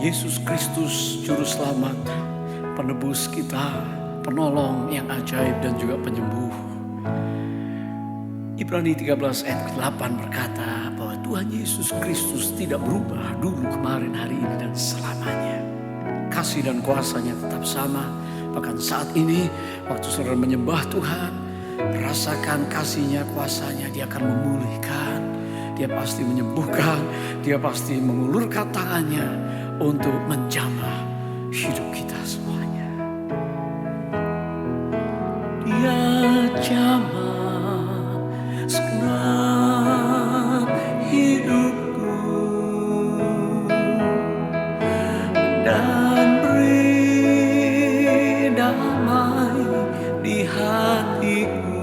Yesus Kristus Juru Selamat, penebus kita, penolong yang ajaib dan juga penyembuh. Ibrani 13 ayat 8 berkata bahwa Tuhan Yesus Kristus tidak berubah dulu, kemarin, hari ini, dan selamanya. Kasih dan kuasanya tetap sama. Bahkan saat ini waktu saudara menyembah Tuhan, rasakan kasihnya, kuasanya. Dia akan memulihkan, Dia pasti menyembuhkan, Dia pasti mengulurkan tangannya untuk menjamah hidup kita semuanya. Dia jamah segenap hidupku dan beri damai di hatiku.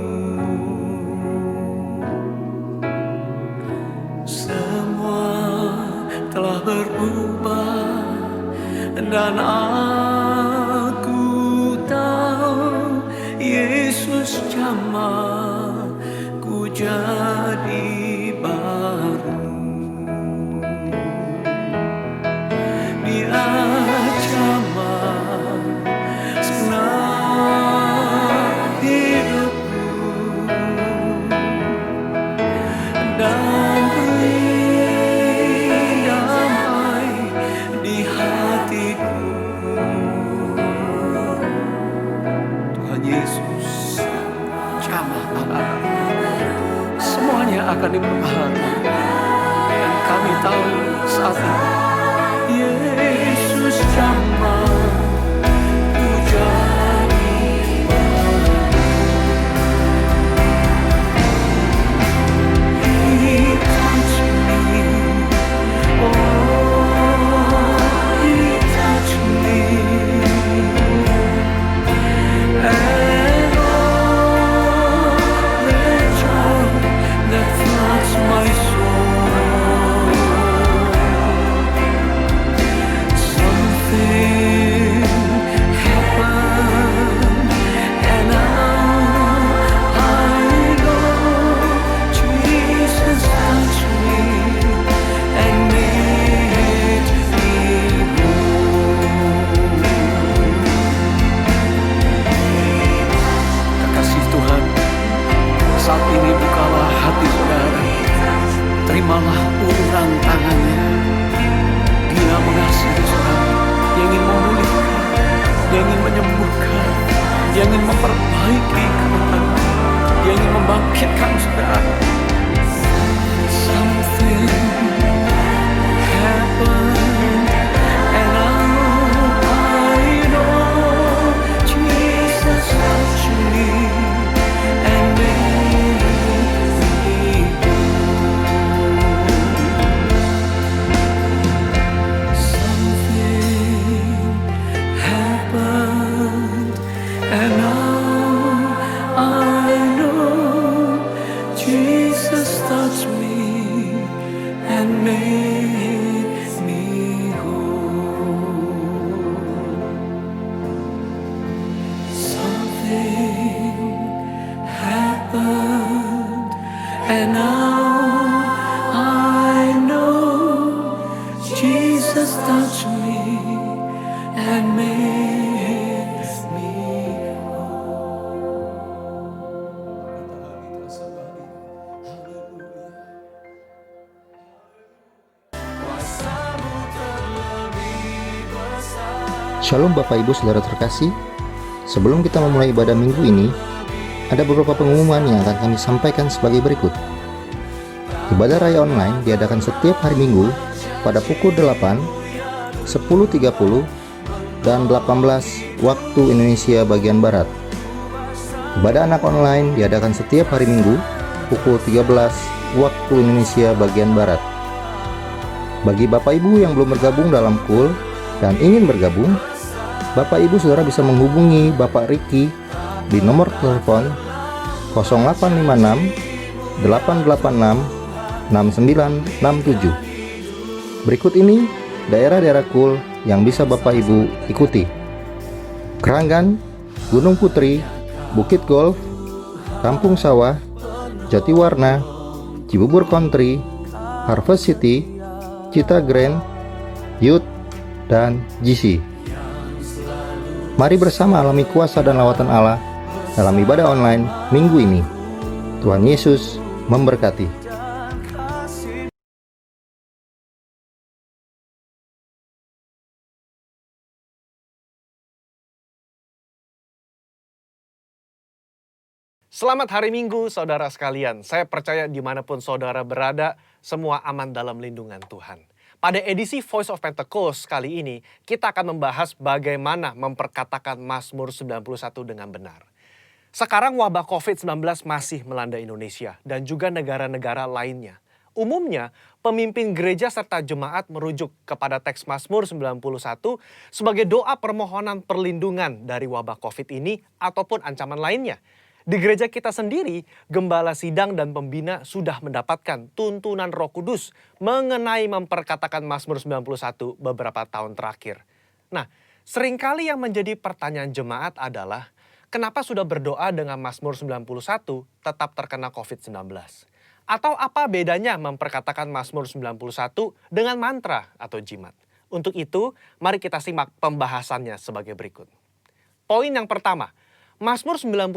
Semua telah berubah dan aku tahu Yesus jamah ku jadi baru. Dia jamah segenap hidupku dan beri damai di hatiku. Tuhan Yesus jamah anak-anak, semuanya akan diperbaharui. Dan kami tahu saat ini Yesus jamah ku jadi baru. He touched me, oh He touched me, and all the joy that floods my soul. Something happened, and now I know Jesus touched me and made me whole. Kekasih Tuhan, saat ini bukalah hati saudara, terimalah uluran tangannya. Dia mengasihi saudara, Dia ingin memulihkan, Dia ingin menyembuhkan, Dia ingin memperbaiki keadaan, Dia ingin membangkitkan saudara. Something happened, and now I know Jesus touched me and made me whole. Something happened, and now I know Jesus touched me and made me whole. Something happened, and now I know Jesus touched me and made me whole. Shalom Bapak Ibu Saudara terkasih. Sebelum kita memulai ibadah minggu ini, ada beberapa pengumuman yang akan kami sampaikan sebagai berikut. Ibadah Raya Online diadakan setiap hari Minggu pada pukul 8, 10.30, dan 18 waktu Indonesia bagian Barat. Ibadah anak online diadakan setiap hari Minggu pukul 13 waktu Indonesia bagian Barat. Bagi Bapak Ibu yang belum bergabung dalam KUL dan ingin bergabung, Bapak Ibu Saudara bisa menghubungi Bapak Riki di nomor telepon 0856 886 6967. Berikut ini daerah-daerah KUL yang bisa Bapak Ibu ikuti: Keranggan, Gunung Putri, Bukit Golf, Kampung Sawah, Jatiwarna, Cibubur Country, Harvest City, Cita Grand, Youth, dan GC. Mari bersama alami kuasa dan lawatan Allah dalam ibadah online minggu ini. Tuhan Yesus memberkati. Selamat hari Minggu, saudara sekalian. Saya percaya dimanapun saudara berada, semua aman dalam lindungan Tuhan. Pada edisi Voice of Pentecost kali ini, kita akan membahas bagaimana memperkatakan Mazmur 91 dengan benar. Sekarang wabah COVID-19 masih melanda Indonesia dan juga negara-negara lainnya. Umumnya, pemimpin gereja serta jemaat merujuk kepada teks Mazmur 91 sebagai doa permohonan perlindungan dari wabah COVID ini ataupun ancaman lainnya. Di gereja kita sendiri, gembala sidang dan pembina sudah mendapatkan tuntunan Roh Kudus mengenai memperkatakan Mazmur 91 beberapa tahun terakhir. Nah, seringkali yang menjadi pertanyaan jemaat adalah, kenapa sudah berdoa dengan Mazmur 91 tetap terkena COVID-19? Atau apa bedanya memperkatakan Mazmur 91 dengan mantra atau jimat? Untuk itu, mari kita simak pembahasannya sebagai berikut. Poin yang pertama, Mazmur 91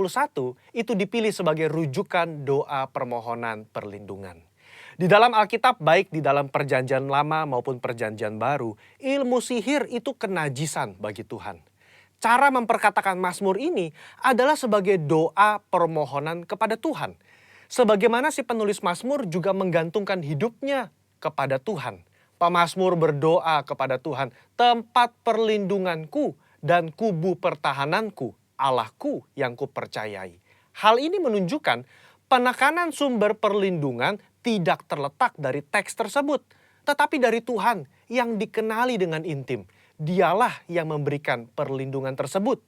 itu dipilih sebagai rujukan doa permohonan perlindungan. Di dalam Alkitab, baik di dalam Perjanjian Lama maupun Perjanjian Baru, ilmu sihir itu kenajisan bagi Tuhan. Cara memperkatakan Mazmur ini adalah sebagai doa permohonan kepada Tuhan. Sebagaimana si penulis Mazmur juga menggantungkan hidupnya kepada Tuhan. Pemazmur berdoa kepada Tuhan, tempat perlindunganku dan kubu pertahananku, Allahku yang kupercayai. Hal ini menunjukkan penekanan sumber perlindungan tidak terletak dari teks tersebut, tetapi dari Tuhan yang dikenali dengan intim. Dialah yang memberikan perlindungan tersebut.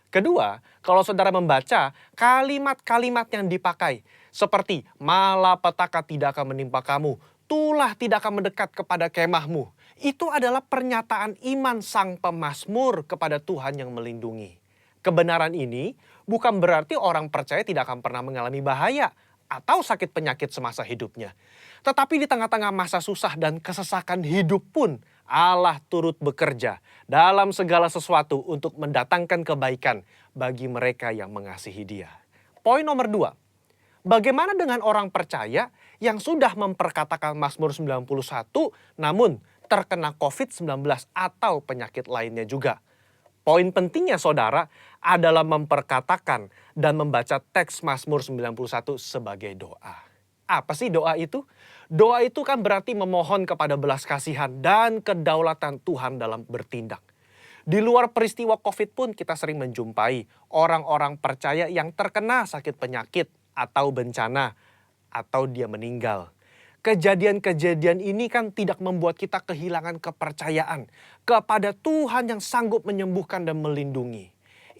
Kedua, kalau saudara membaca kalimat-kalimat yang dipakai, seperti malapetaka tidak akan menimpa kamu, tulah tidak akan mendekat kepada kemahmu, itu adalah pernyataan iman sang pemazmur kepada Tuhan yang melindungi. Kebenaran ini bukan berarti orang percaya tidak akan pernah mengalami bahaya atau sakit penyakit semasa hidupnya. Tetapi di tengah-tengah masa susah dan kesesakan hidup pun, Allah turut bekerja dalam segala sesuatu untuk mendatangkan kebaikan bagi mereka yang mengasihi Dia. Poin nomor 2, bagaimana dengan orang percaya yang sudah memperkatakan Mazmur 91 namun terkena COVID-19 atau penyakit lainnya juga? Poin pentingnya saudara adalah memperkatakan dan membaca teks Mazmur 91 sebagai doa. Apa sih doa itu? Doa itu kan berarti memohon kepada belas kasihan dan kedaulatan Tuhan dalam bertindak. Di luar peristiwa COVID pun kita sering menjumpai orang-orang percaya yang terkena sakit penyakit atau bencana atau dia meninggal. Kejadian-kejadian ini kan tidak membuat kita kehilangan kepercayaan kepada Tuhan yang sanggup menyembuhkan dan melindungi.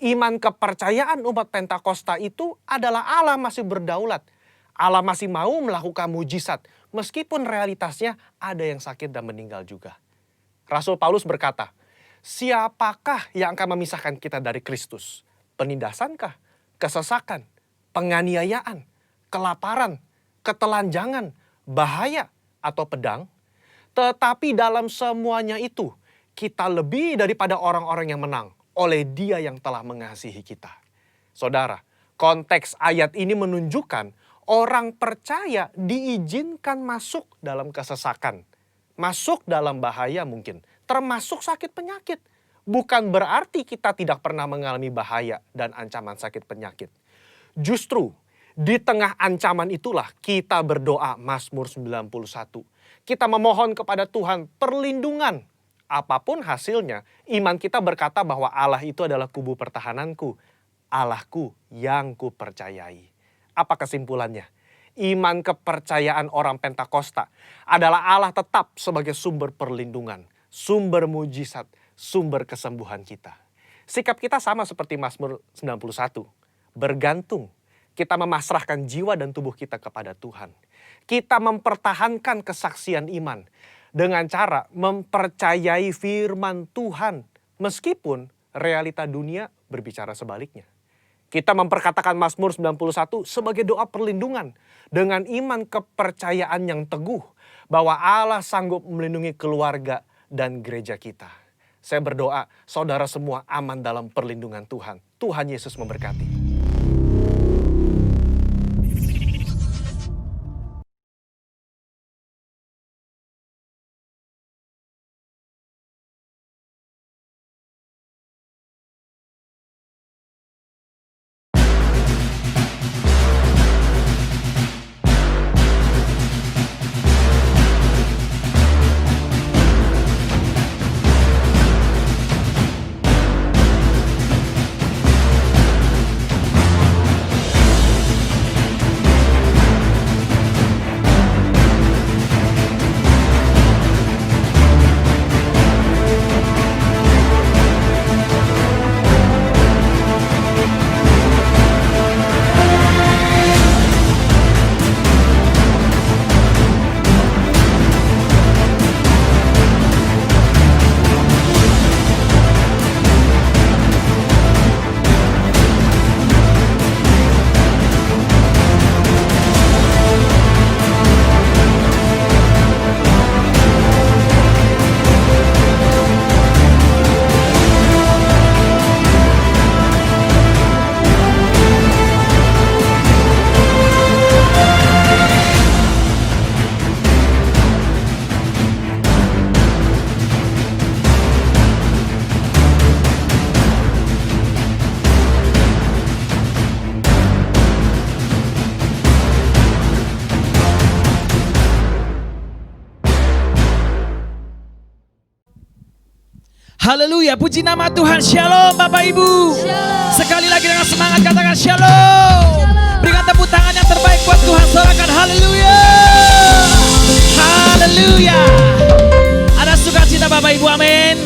Iman kepercayaan umat Pentakosta itu adalah Allah masih berdaulat. Allah masih mau melakukan mujizat meskipun realitasnya ada yang sakit dan meninggal juga. Rasul Paulus berkata, siapakah yang akan memisahkan kita dari Kristus? Penindasankah? Kesesakan? Penganiayaan? Kelaparan? Ketelanjangan? Bahaya atau pedang? Tetapi dalam semuanya itu, kita lebih daripada orang-orang yang menang oleh Dia yang telah mengasihi kita. Saudara, konteks ayat ini menunjukkan orang percaya diizinkan masuk dalam kesesakan, masuk dalam bahaya mungkin, termasuk sakit penyakit. Bukan berarti kita tidak pernah mengalami bahaya dan ancaman sakit penyakit. Justru, di tengah ancaman itulah kita berdoa Mazmur 91. Kita memohon kepada Tuhan perlindungan. Apapun hasilnya, iman kita berkata bahwa Allah itu adalah kubu pertahananku, Allahku yang kupercayai. Apa kesimpulannya? Iman kepercayaan orang Pentakosta adalah Allah tetap sebagai sumber perlindungan, sumber mujizat, sumber kesembuhan kita. Sikap kita sama seperti Mazmur 91, bergantung. Kita memasrahkan jiwa dan tubuh kita kepada Tuhan. Kita mempertahankan kesaksian iman dengan cara mempercayai firman Tuhan meskipun realita dunia berbicara sebaliknya. Kita memperkatakan Mazmur 91 sebagai doa perlindungan dengan iman kepercayaan yang teguh bahwa Allah sanggup melindungi keluarga dan gereja kita. Saya berdoa saudara semua aman dalam perlindungan Tuhan. Tuhan Yesus memberkati. Haleluya, puji nama Tuhan. Shalom Bapak Ibu. Sekali lagi dengan semangat katakan shalom. Berikan tepuk tangan yang terbaik buat Tuhan. Sorakan haleluya. Haleluya. Ada sukacita Bapak Ibu, amin.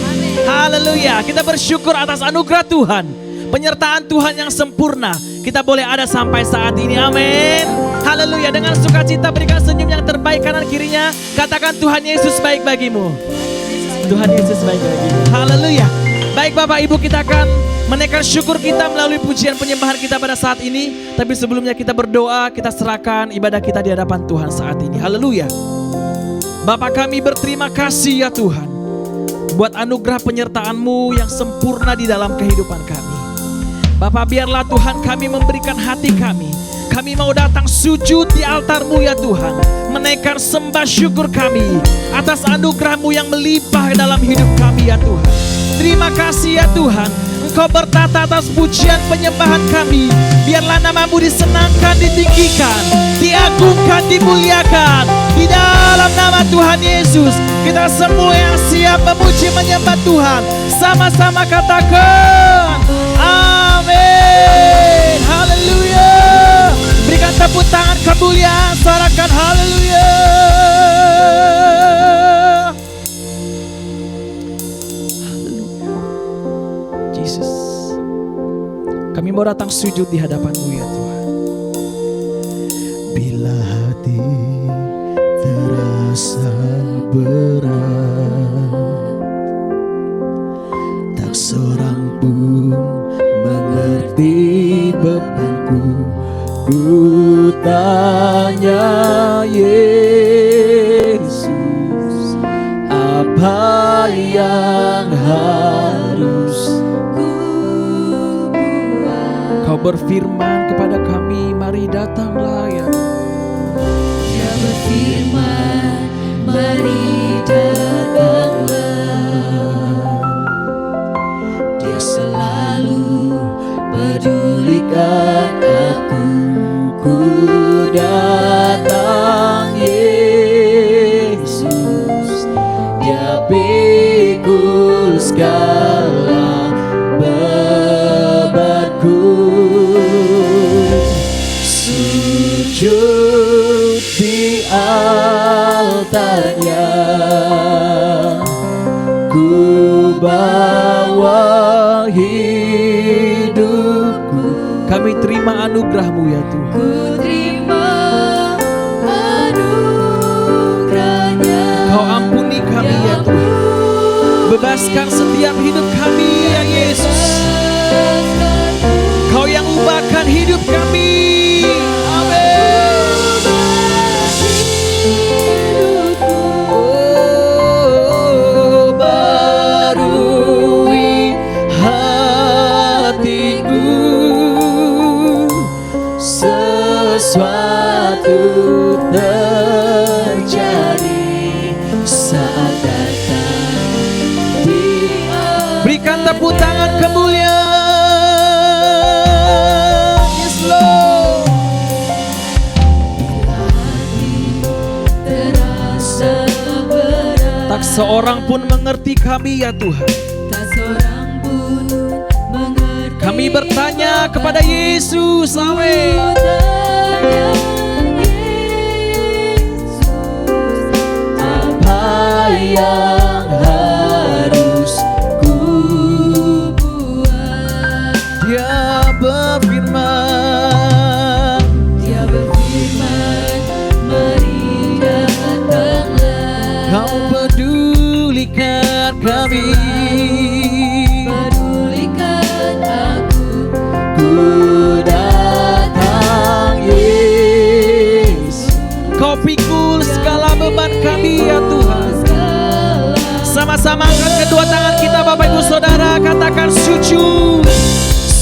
Haleluya. Kita bersyukur atas anugerah Tuhan, penyertaan Tuhan yang sempurna. Kita boleh ada sampai saat ini, amin. Haleluya. Dengan sukacita berikan senyum yang terbaik kanan kirinya. Katakan Tuhan Yesus baik bagimu. Tuhan Yesus baik bagimu. Haleluya. Baik Bapak Ibu, kita akan menaikkan syukur kita melalui pujian penyembahan kita pada saat ini. Tapi sebelumnya kita berdoa, kita serahkan ibadah kita di hadapan Tuhan saat ini. Haleluya. Bapa kami berterima kasih ya Tuhan, buat anugerah penyertaan-Mu yang sempurna di dalam kehidupan kami. Bapa, biarlah Tuhan kami memberikan hati kami. Kami mau datang sujud di altar-Mu ya Tuhan, menaikkan sembah syukur kami atas anugerah-Mu yang melimpah dalam hidup kami ya Tuhan. Terima kasih ya Tuhan, Engkau bertata atas pujian penyembahan kami. Biarlah nama-Mu disenangkan, ditinggikan, diagungkan, dimuliakan. Di dalam nama Tuhan Yesus, kita semua yang siap memuji menyembah Tuhan, sama-sama katakan amin. Haleluya. Berikan tepuk tangan kemuliaan, sorakan haleluya. Yesus, kami mau datang sujud di hadapan-Mu ya Tuhan. Bila hati terasa berat, tak seorang pun mengerti bebanku. Ku tanya Yesus, apa yang harus ku buat? Kau berfirman kepada kami, mari datanglah ya. Dia berfirman, mari datanglah. Dia selalu pedulikan aku. Ku datang Yesus, Dia pikul segala bebanku. Sujud di altarnya, ku bawa hidupku. Kami terima anugerah-Mu ya Tuhan. Ku terima anugerah-Nya. Kau ampuni kami ya Tuhan. Bebaskan setiap hidup kami ya Yesus. Kau yang ubahkan hidup kami. Amin. Oh, baru Berikan tepuk tangan kemuliaan. Yes Lord. Terasa berat, Tak seorang pun mengerti kami ya Tuhan. tak seorang pun mengerti. Kami bertanya kepada Yesus. Amin. Tanya Yesus, apa yang harus ku buat? Dia berfirman, Dia berfirman, mari datanglah. Kau pedulikan kami. Pedulikan aku, ku datang Yesus. Kau pikul segala beban kami ya Tuhan. Sama-sama angkat kedua tangan kita Bapak Ibu Saudara, katakan sujud.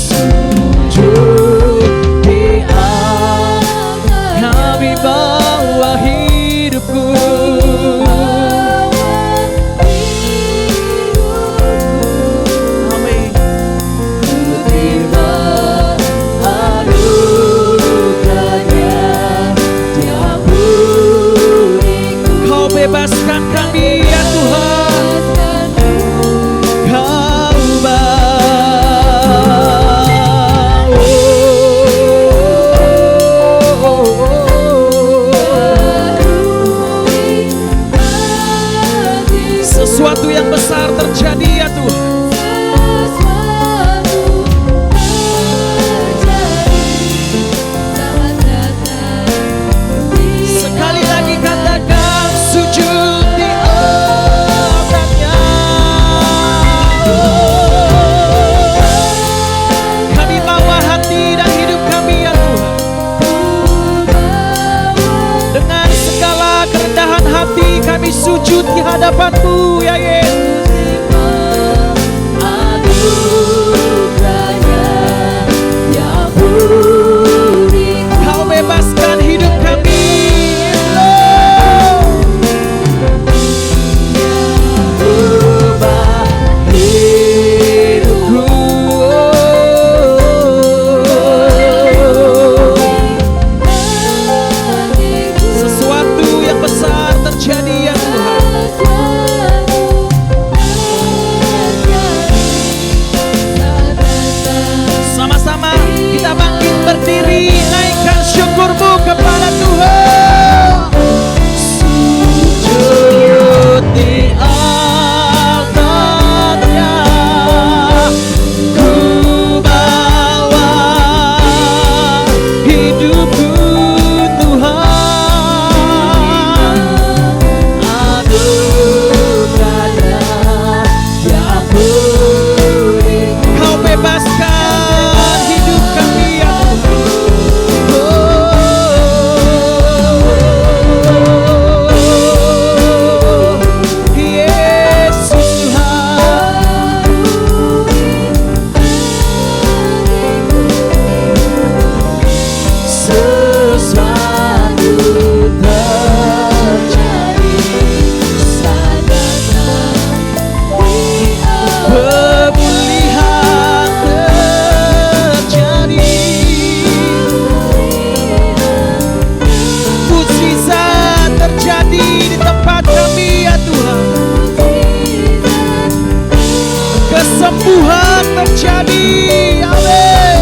Sujud di altar, Kami bawa hidupku. Amin. ku terima anugerahnya. Diampuniku, Kau bebaskan kami ya Tuhan. Kau sesuatu yang besar terjadi ya Tuhan. Sekali lagi katakan sujud di altarnya. Kami bawa hati dan hidup kami ya Tuhan. Dengan segala kerendahan hati kami sujud di hadapan-Mu ya Yesus. Kau bebaskan hidup kami Lord. Sesuatu yang besar terjadi ya Tuhan. Sama-sama kita bangkit berdiri, naikkan syukur-Mu kepada Tuhan. Sujud di altarnya, ku bawa hidupku Tuhan. Kau bebaskan hidup kami ya Tuhan. Yesus Tuhan. Sesuatu terjadi saat datang di Pemulihan terjadi, mukjizat terjadi di tempat kami ya Tuhan. Kesembuhan terjadi, amin.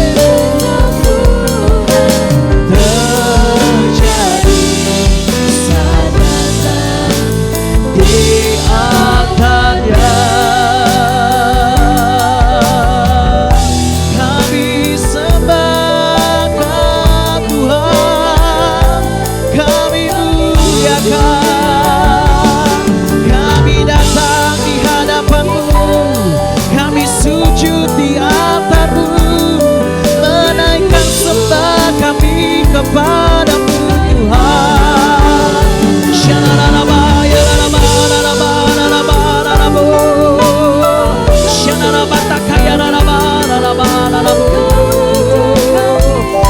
terjadi saat datang di Altarnya kami sembahkan Tuhan, kami muliakan, kami datang di hadapan-Mu, kami sujud di altar-Mu, menaikkan sembah kami kepada-Mu Tuhan. Shanaraba, yararaba, raraba, raraba, rarabo. Shanaraba, takaya, raraba, raraba, rarabo.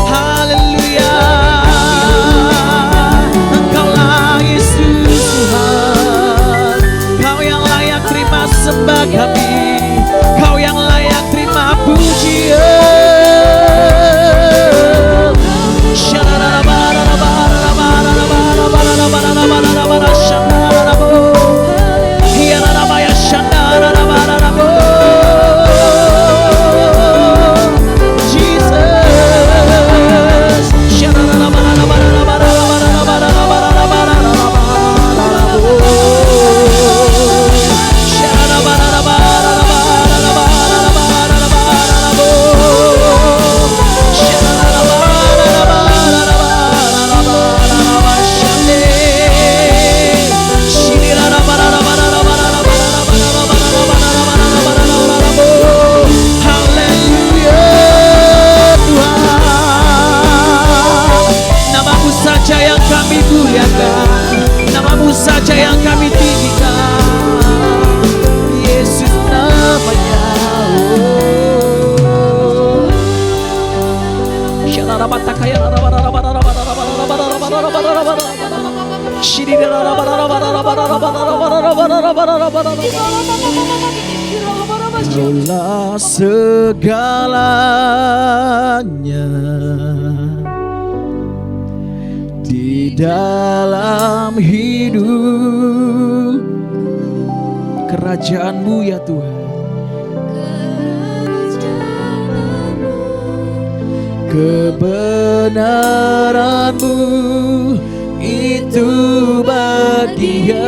Haleluya. Engkaulah Yesus Tuhan. Kau yang layak terima sembah kami. Kau yang Kaulah segalanya di dalam hidup. Kerajaan-Mu ya Tuhan, kebenaran-Mu itu bagian.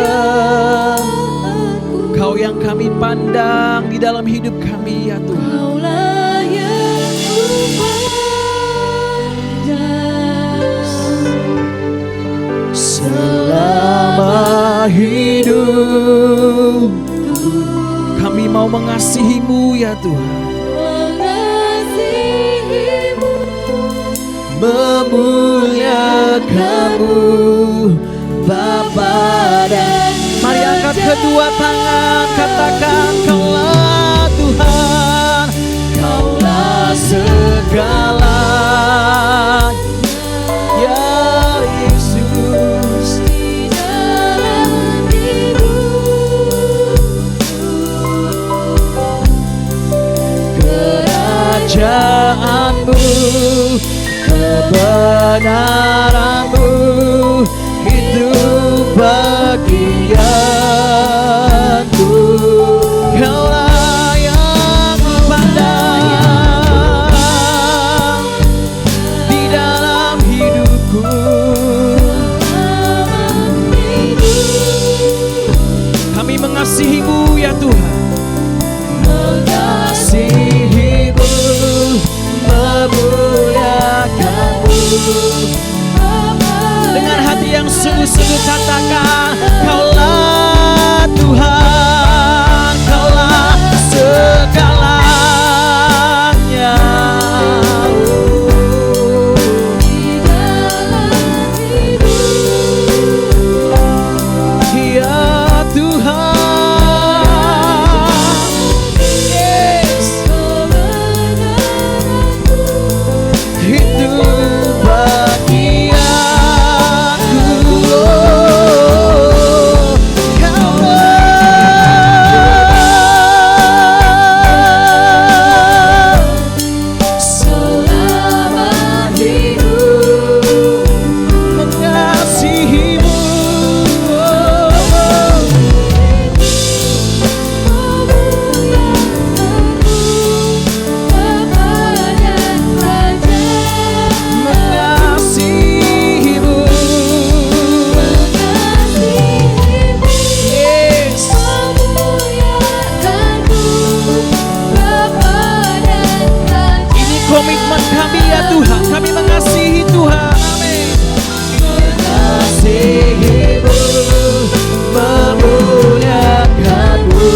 Kau yang kami pandang di dalam hidup kami ya Tuhan. Kaulah yang ku pandang Selama hidup kami mau mengasihi-Mu ya Tuhan, mengasihimu, memuliakan-Mu Bapa dan mari angkat kedua tangan, katakan Kaulah Tuhan, Kaulah segalanya ya Yesus. di dalam Kerajaan-Mu, kebenaran-Mu itu bagianku. Kaulah yang kupandang di dalam hidupku. Kami mengasihi-Mu ya Tuhan, mengasihi-Mu, memuliakan-Mu. Dengan hati yang sungguh-sungguh katakan Kaulah Tuhan, Kaulah segalanya. Ya Tuhan, yes, itu komitmen kami ya Tuhan, kami mengasihi Tuhan, amin. Mengasihi-Mu, memuliakan-Mu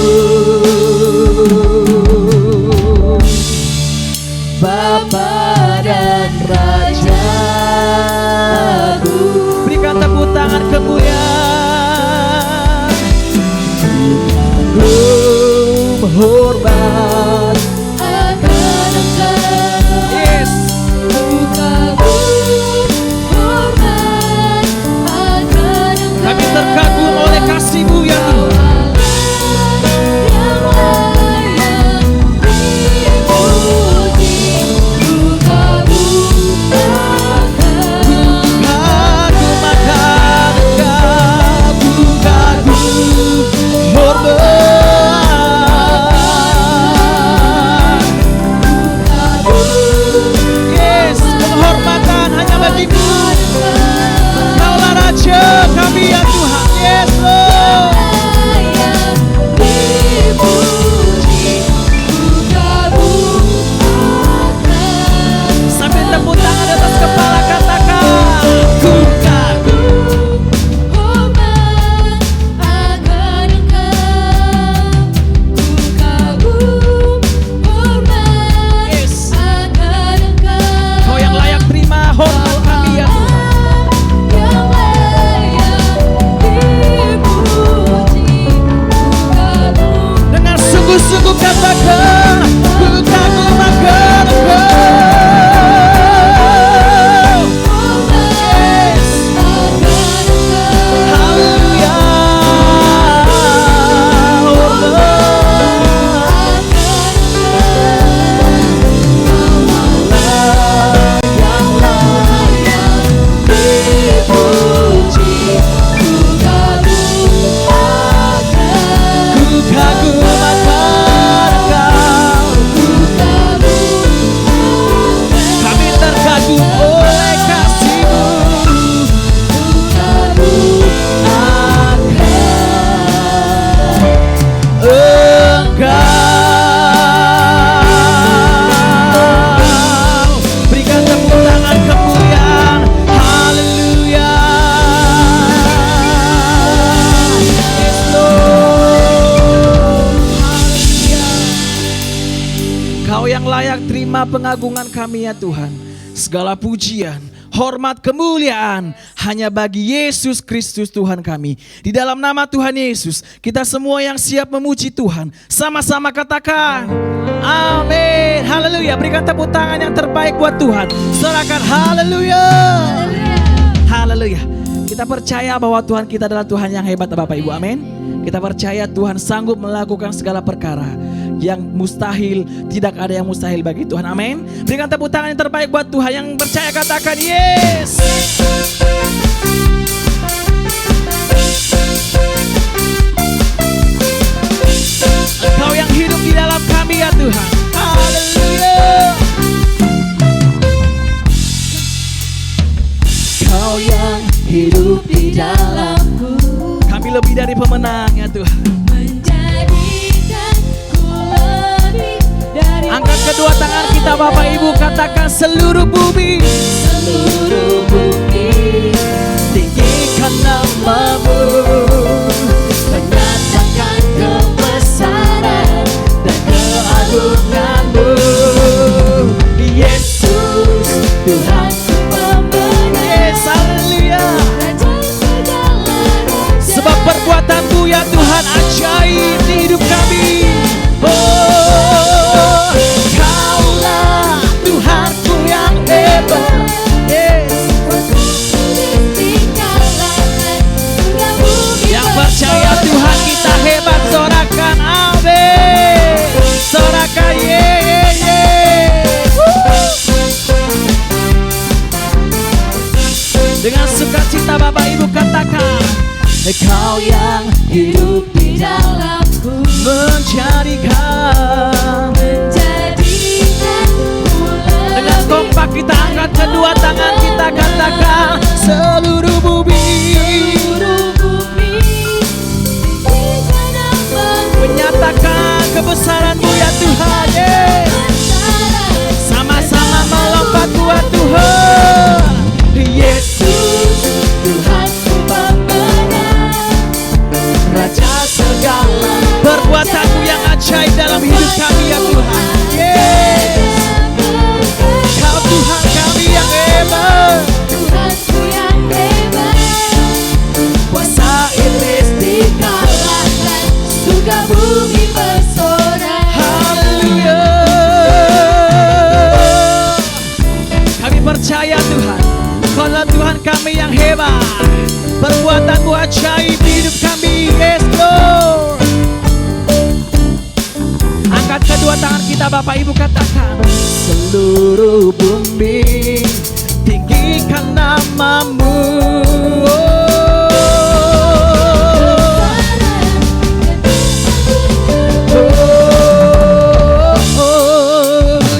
Bapa dan Raja-Ku. Berikan tepuk tangan kemuliaan. Ku menghormat akan Engkau. Yes. Kami terkagum oleh kasih-Mu ya Tuhan. Kagum akan Engkau, kagum hormat. Yes, penghormatan hanya bagi-Mu. Kaulah Raja kami ya Tuhan. Yes Lord. Sambil tepuk tangan di atas kepala katakan ku kagum. Yes. Kau yang layak terima hormat kami ya Tuhan. Dengan sungguh-sungguh katakan ku kagum akan Engkau. Haleluya. yang layak terima pengagungan kami ya Tuhan. Segala pujian, hormat, kemuliaan hanya bagi Yesus Kristus Tuhan kami. Di dalam nama Tuhan Yesus, kita semua yang siap memuji Tuhan, sama-sama katakan amin. Haleluya. Berikan tepuk tangan yang terbaik buat Tuhan. Sorakan haleluya. Haleluya. Kita percaya bahwa Tuhan kita adalah Tuhan yang hebat Bapak Ibu, amin. Kita percaya Tuhan sanggup melakukan segala perkara. Yang mustahil, tidak ada yang mustahil bagi Tuhan, amin. Berikan tepuk tangan yang terbaik buat Tuhan. Yang percaya katakan yes. Engkau yang hidup di dalam kami ya Tuhan. Haleluya. Kau yang hidup di dalamku, Kami lebih dari pemenang ya Tuhan. menjadikanku lebih dari Angkat kedua tangan kita Bapak Ibu, katakan seluruh bumi. seluruh bumi. Tinggikan namamu, Menyatakan kebesaran dan keagunganmu, Yesus Tuhanku pembenar, Yes, haleluya. Raja segala raja. Sebab perbuatanmu ya Tuhan ajaib di hidup kami. Oh, Kaulah Tuhanku yang hebat. Yes. Yang percaya Tuhan kita hebat, sorakan amin. Sorakan ye ye ye. Dengan sukacita Bapak Ibu katakan, Kau yang hidup di dalamku, menjadikan. Dengan menjadikanku kompak kita angkat kedua tangan kita katakan seluruh bumi. seluruh bumi. Tinggikan namamu, Menyatakan kebesaran-Mu ya Tuhan, yes. Sama-sama melompat buat Tuhan. Yesus Tuhanku pembenar, Raja segala perbuatan-Mu yang ajaib dalam hidup kami ya Tuhan, yes. Kau Tuhan kami yang hebat, Tuhanku yang hebat. kuasa iblis Dikalahkan, surga bumi bersorak. Haleluya. Kami percaya Tuhan, kalau Tuhan kami yang hebat, perbuatan-Mu ajaib di hidup kami, yes Lord. Angkat kedua tangan kita Bapak Ibu katakan seluruh bumi tinggikan namamu.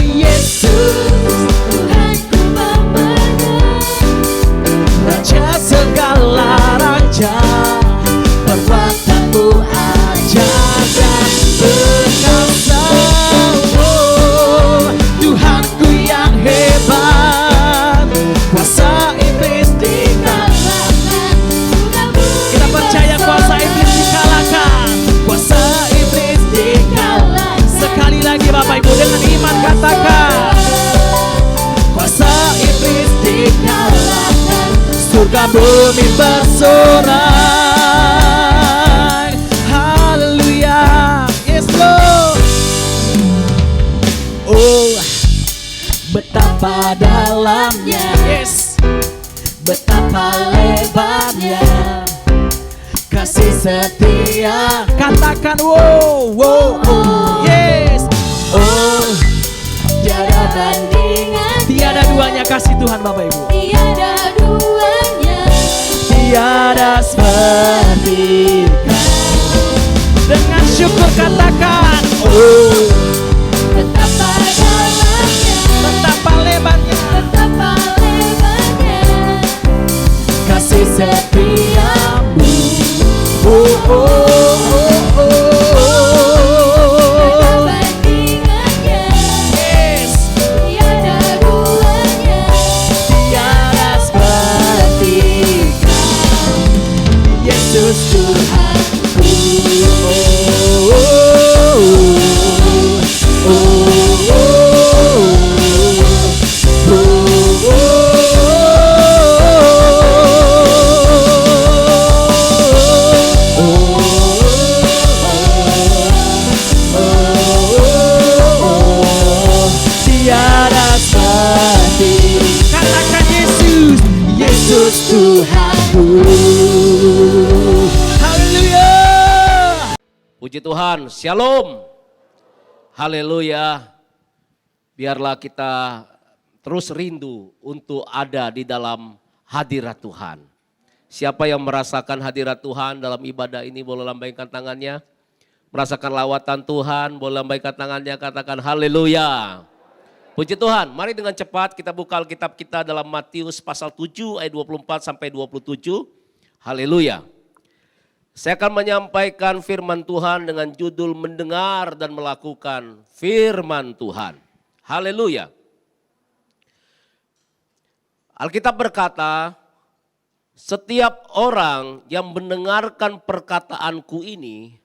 Yesus, Tuhanku pembenar, Raja segala raja, perbuatan-Mu ajaib dan perkasa. Oh, Tuhanku yang hebat, kuasa iblis dikalahkan. surga bumi Kita percaya kuasa iblis dikalahkan, kuasa iblis dikalahkan. Sekali lagi Bapak Ibu dengan iman katakan, kuasa iblis dikalahkan, surga bumi bersorak. Haleluya, yes Lord. Oh, betapa dalamnya, yes, betapa lebarnya kasih setia. Katakan wow, wow, wow, yes. Oh, tiada bandingan, tiada duanya kasih Tuhan Bapak Ibu. tiada duanya. Tiada seperti Kau. Dengan syukur katakan, oh, Betapa dalamnya, betapa lebarnya betapa lebarnya kasih setiamu. Oh, oh, oh, oh, tiada oh. bandingannya, Yes, tiada duanya. tiada seperti Kau, Yesus Tuhanku. Oh, oh, oh. Puji Tuhan, shalom. Haleluya. Biarlah kita terus rindu untuk ada di dalam hadirat Tuhan. Siapa yang merasakan hadirat Tuhan dalam ibadah ini boleh lambaikan tangannya. Merasakan lawatan Tuhan boleh lambaikan tangannya, katakan haleluya. Puji Tuhan, mari dengan cepat kita buka Alkitab kita dalam Matius pasal 7 ayat 24 sampai 27. Haleluya. Saya akan menyampaikan firman Tuhan dengan judul mendengar dan melakukan firman Tuhan. Haleluya. Alkitab berkata, setiap orang yang mendengarkan perkataanku ini,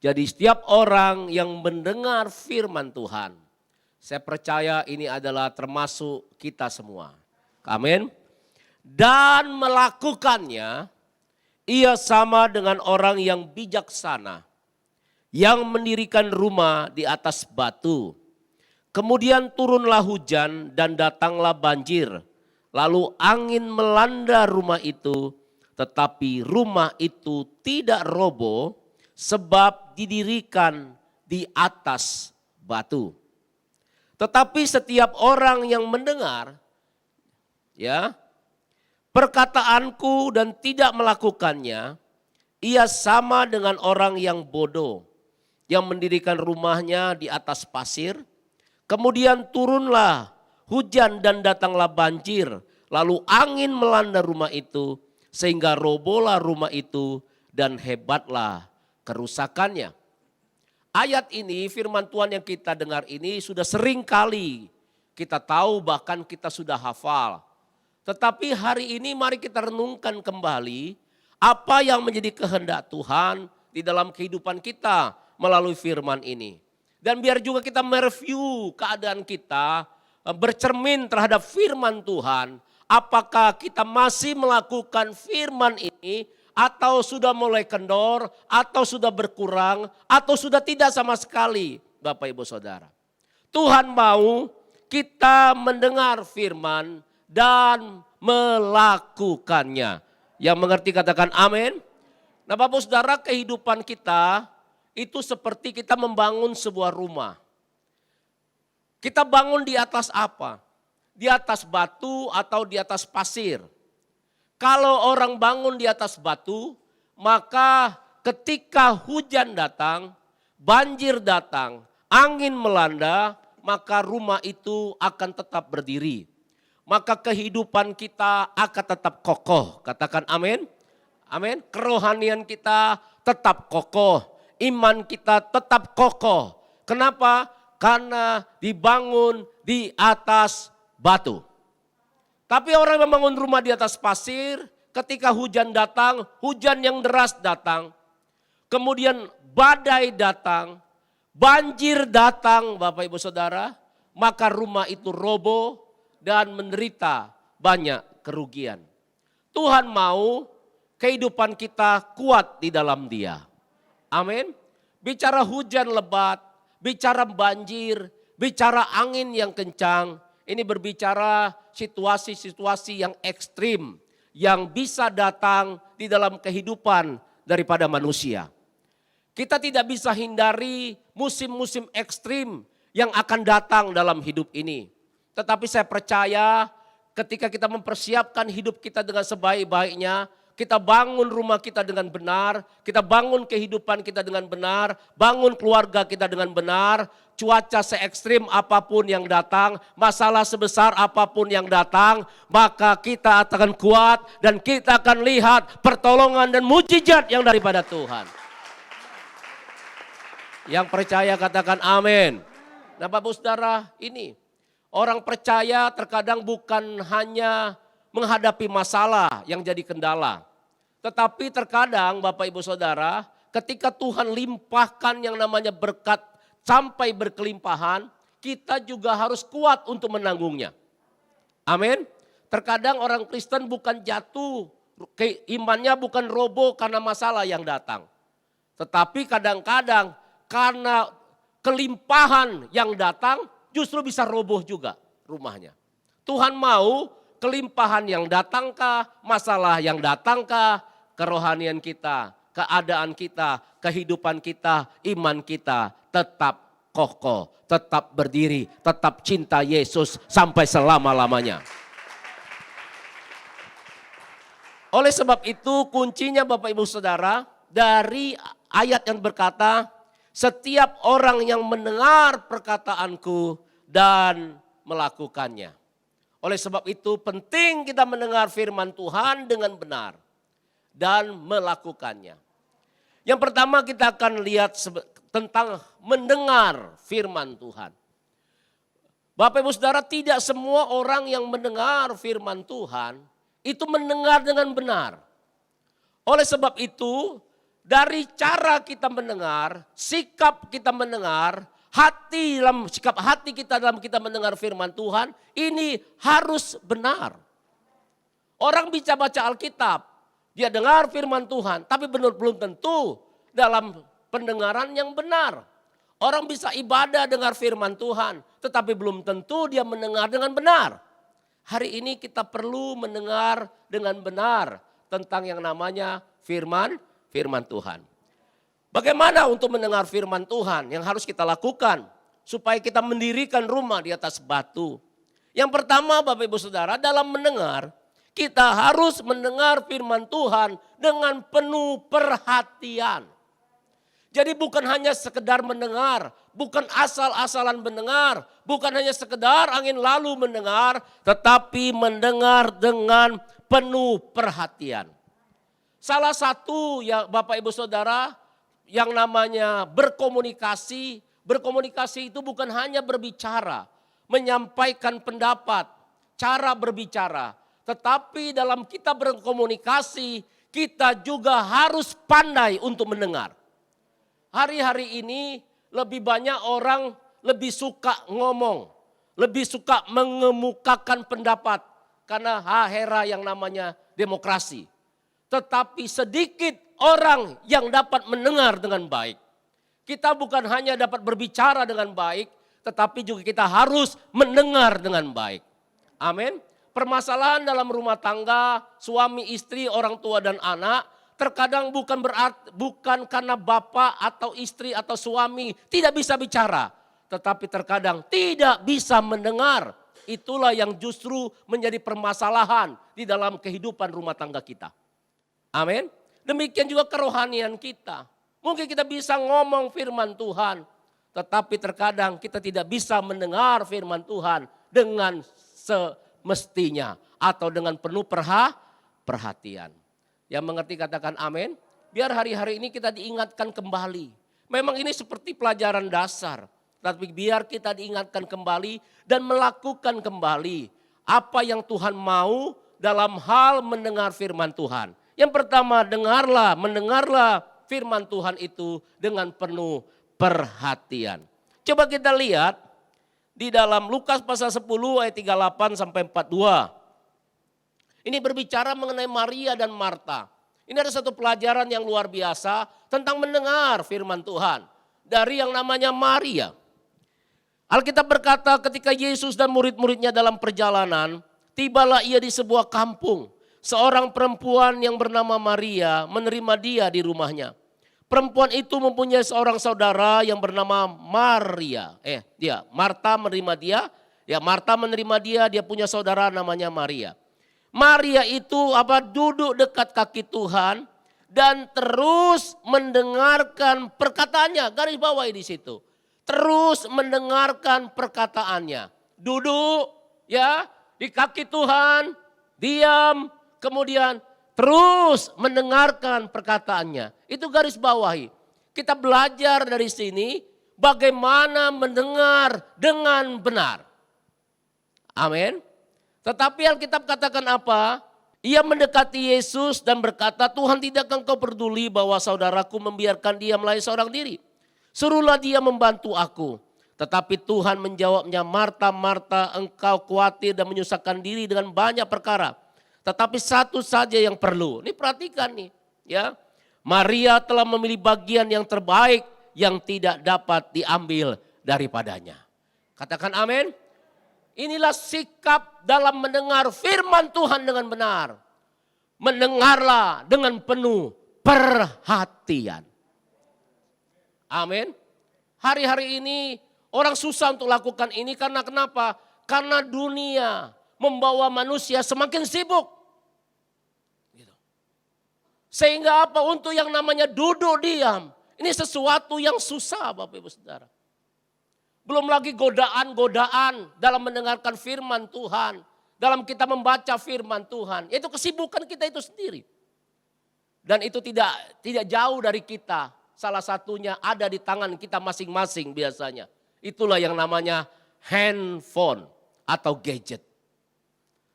jadi setiap orang yang mendengar firman Tuhan, saya percaya ini adalah termasuk kita semua. Amin. Dan melakukannya, ia sama dengan orang yang bijaksana, yang mendirikan rumah di atas batu. Kemudian turunlah hujan dan datanglah banjir. Lalu angin melanda rumah itu, tetapi rumah itu tidak roboh sebab didirikan di atas batu. Tetapi setiap orang yang mendengar, ya, perkataanku dan tidak melakukannya, ia sama dengan orang yang bodoh, yang mendirikan rumahnya di atas pasir. Kemudian turunlah hujan dan datanglah banjir, lalu angin melanda rumah itu, sehingga robohlah rumah itu dan hebatlah kerusakannya. Ayat ini, firman Tuhan yang kita dengar ini sudah sering kali kita tahu, bahkan kita sudah hafal. Tetapi hari ini mari kita renungkan kembali apa yang menjadi kehendak Tuhan di dalam kehidupan kita melalui firman ini. Dan biar juga kita mereview keadaan kita, bercermin terhadap firman Tuhan. Apakah kita masih melakukan firman ini atau sudah mulai kendor, atau sudah berkurang, atau sudah tidak sama sekali, Bapak Ibu Saudara. Tuhan mau kita mendengar firman dan melakukannya. Yang mengerti katakan amin. Nah Bapak Saudara, kehidupan kita itu seperti kita membangun sebuah rumah. Kita bangun di atas apa? Di atas batu atau di atas pasir? Kalau orang bangun di atas batu, maka ketika hujan datang, banjir datang, angin melanda, maka rumah itu akan tetap berdiri. Maka kehidupan kita akan tetap kokoh. Katakan amin. Amin. Kerohanian kita tetap kokoh. Iman kita tetap kokoh. Kenapa? Karena dibangun di atas batu. Tapi orang yang membangun rumah di atas pasir, ketika hujan datang, hujan yang deras datang, kemudian badai datang, banjir datang Bapak Ibu Saudara, maka rumah itu roboh dan menderita banyak kerugian. Tuhan mau kehidupan kita kuat di dalam Dia. Amin. Bicara hujan lebat, bicara banjir, bicara angin yang kencang, ini berbicara situasi-situasi yang ekstrim yang bisa datang di dalam kehidupan daripada manusia. Kita tidak bisa hindari musim-musim ekstrim yang akan datang dalam hidup ini. Tetapi saya percaya ketika kita mempersiapkan hidup kita dengan sebaik-baiknya, kita bangun rumah kita dengan benar, kita bangun kehidupan kita dengan benar, bangun keluarga kita dengan benar, cuaca se-ekstrim apapun yang datang, masalah sebesar apapun yang datang, maka kita akan kuat dan kita akan lihat pertolongan dan mujizat yang daripada Tuhan. Yang percaya katakan amin. Nah Bapak Saudara, ini orang percaya terkadang bukan hanya menghadapi masalah yang jadi kendala. Tetapi terkadang Bapak Ibu Saudara, ketika Tuhan limpahkan yang namanya berkat sampai berkelimpahan, kita juga harus kuat untuk menanggungnya. Amin. Terkadang orang Kristen bukan jatuh, imannya bukan roboh karena masalah yang datang. Tetapi kadang-kadang karena kelimpahan yang datang justru bisa roboh juga rumahnya. Tuhan mau kelimpahan yang datangkah, masalah yang datangkah, kerohanian kita, keadaan kita, kehidupan kita, iman kita tetap kokoh, tetap berdiri, tetap cinta Yesus sampai selama-lamanya. Oleh sebab itu kuncinya Bapak Ibu Saudara dari ayat yang berkata, setiap orang yang mendengar perkataanku dan melakukannya. Oleh sebab itu penting kita mendengar firman Tuhan dengan benar dan melakukannya. Yang pertama kita akan lihat tentang mendengar firman Tuhan. Bapak Ibu Saudara, tidak semua orang yang mendengar firman Tuhan itu mendengar dengan benar. Oleh sebab itu, dari cara kita mendengar, sikap kita mendengar, sikap hati kita dalam kita mendengar firman Tuhan, ini harus benar. Orang bisa baca Alkitab, dia dengar firman Tuhan, tapi belum tentu dalam pendengaran yang benar. Orang bisa ibadah dengar firman Tuhan, tetapi belum tentu dia mendengar dengan benar. Hari ini kita perlu mendengar dengan benar tentang yang namanya firman Tuhan. Bagaimana untuk mendengar firman Tuhan yang harus kita lakukan supaya kita mendirikan rumah di atas batu? Yang pertama Bapak Ibu Saudara, dalam mendengar kita harus mendengar firman Tuhan dengan penuh perhatian. Jadi bukan hanya sekedar mendengar, bukan asal-asalan mendengar, bukan hanya sekedar angin lalu mendengar, tetapi mendengar dengan penuh perhatian. Salah satu ya Bapak Ibu Saudara yang namanya berkomunikasi itu bukan hanya berbicara, menyampaikan pendapat, cara berbicara, tetapi dalam kita berkomunikasi kita juga harus pandai untuk mendengar. Hari-hari ini lebih banyak orang lebih suka ngomong, lebih suka mengemukakan pendapat karena hera yang namanya demokrasi. Tetapi sedikit orang yang dapat mendengar dengan baik. Kita bukan hanya dapat berbicara dengan baik, tetapi juga kita harus mendengar dengan baik. Amin. Permasalahan dalam rumah tangga, suami, istri, orang tua dan anak, terkadang bukan karena bapak atau istri atau suami tidak bisa bicara. Tetapi terkadang tidak bisa mendengar. Itulah yang justru menjadi permasalahan di dalam kehidupan rumah tangga kita. Amin. Demikian juga kerohanian kita. Mungkin kita bisa ngomong firman Tuhan. Tetapi terkadang kita tidak bisa mendengar firman Tuhan dengan semestinya. Atau dengan penuh perhatian. Yang mengerti katakan amin. Biar hari-hari ini kita diingatkan kembali. Memang ini seperti pelajaran dasar. Tapi biar kita diingatkan kembali dan melakukan kembali apa yang Tuhan mau dalam hal mendengar firman Tuhan. Yang pertama, mendengarlah firman Tuhan itu dengan penuh perhatian. Coba kita lihat di dalam Lukas pasal 10 ayat 38 sampai 42. Ini berbicara mengenai Maria dan Marta. Ini ada satu pelajaran yang luar biasa tentang mendengar firman Tuhan. Dari yang namanya Maria. Alkitab berkata ketika Yesus dan murid-muridnya dalam perjalanan, tibalah ia di sebuah kampung. Seorang perempuan yang bernama Maria menerima dia di rumahnya. Perempuan itu mempunyai seorang saudara yang bernama Maria. Marta menerima dia. Marta menerima dia, dia punya saudara namanya Maria. Maria itu duduk dekat kaki Tuhan dan terus mendengarkan perkataannya. Garis bawahi di situ. Terus mendengarkan perkataannya. Duduk di kaki Tuhan, diam, kemudian terus mendengarkan perkataannya. Itu garis bawahi. Kita belajar dari sini bagaimana mendengar dengan benar. Amin. Tetapi Alkitab katakan apa? Ia mendekati Yesus dan berkata, Tuhan, tidakkah engkau peduli bahwa saudaraku membiarkan dia melayani seorang diri? Suruhlah dia membantu aku. Tetapi Tuhan menjawabnya, Marta, Marta, engkau khawatir dan menyusahkan diri dengan banyak perkara. Tetapi satu saja yang perlu. Ini perhatikan nih. Maria telah memilih bagian yang terbaik yang tidak dapat diambil daripadanya. Katakan amin. Inilah sikap dalam mendengar firman Tuhan dengan benar. Mendengarlah dengan penuh perhatian. Amin. Hari-hari ini orang susah untuk lakukan ini karena kenapa? Karena dunia membawa manusia semakin sibuk. Gitu. Sehingga apa? Untuk yang namanya duduk diam. Ini sesuatu yang susah Bapak Ibu Saudara. Belum lagi godaan-godaan dalam mendengarkan firman Tuhan. Dalam kita membaca firman Tuhan. Itu kesibukan kita itu sendiri. Dan itu tidak jauh dari kita. Salah satunya ada di tangan kita masing-masing biasanya. Itulah yang namanya handphone atau gadget.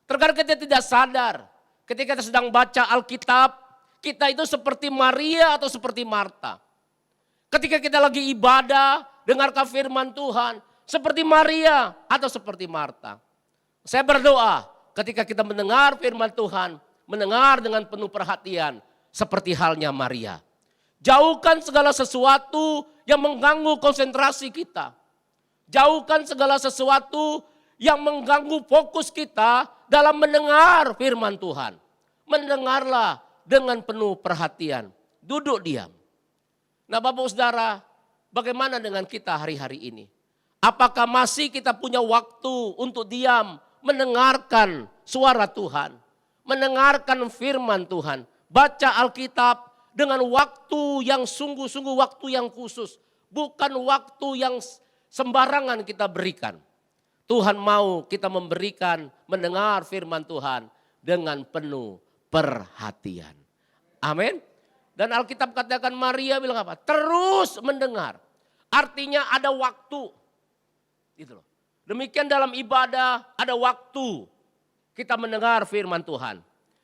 Terkadang kita tidak sadar. Ketika kita sedang baca Alkitab. Kita itu seperti Maria atau seperti Marta. Ketika kita lagi ibadah. Dengarkan firman Tuhan. Seperti Maria atau seperti Marta. Saya berdoa ketika kita mendengar firman Tuhan. Mendengar dengan penuh perhatian. Seperti halnya Maria. Jauhkan segala sesuatu yang mengganggu konsentrasi kita. Jauhkan segala sesuatu yang mengganggu fokus kita dalam mendengar firman Tuhan. Mendengarlah dengan penuh perhatian. Duduk diam. Nah Bapak Saudara, bagaimana dengan kita hari-hari ini? Apakah masih kita punya waktu untuk diam mendengarkan suara Tuhan? Mendengarkan firman Tuhan. Baca Alkitab dengan waktu yang sungguh-sungguh, waktu yang khusus. Bukan waktu yang sembarangan kita berikan. Tuhan mau kita memberikan, mendengar firman Tuhan dengan penuh perhatian. Amin. Dan Alkitab katakan Maria bilang apa? Terus mendengar. Artinya ada waktu. Gitu loh. Demikian dalam ibadah ada waktu kita mendengar firman Tuhan.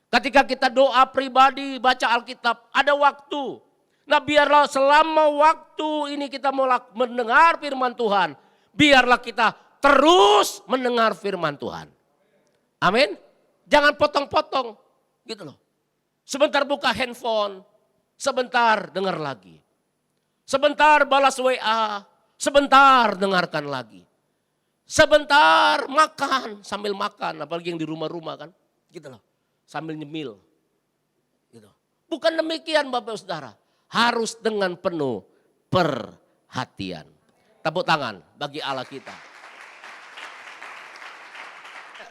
Ketika kita doa pribadi, baca Alkitab, ada waktu. Nah biarlah selama waktu ini kita mau mendengar firman Tuhan. Biarlah kita terus mendengar firman Tuhan. Amin. Jangan potong-potong. Gitu loh. Sebentar buka handphone, sebentar dengar lagi. Sebentar balas WA, sebentar dengarkan lagi. Sebentar makan, sambil makan, apalagi yang di rumah-rumah kan. Gitu loh. Sambil nyemil. Gitu. Bukan demikian Bapak Saudara. Harus dengan penuh perhatian. Tepuk tangan bagi Allah kita.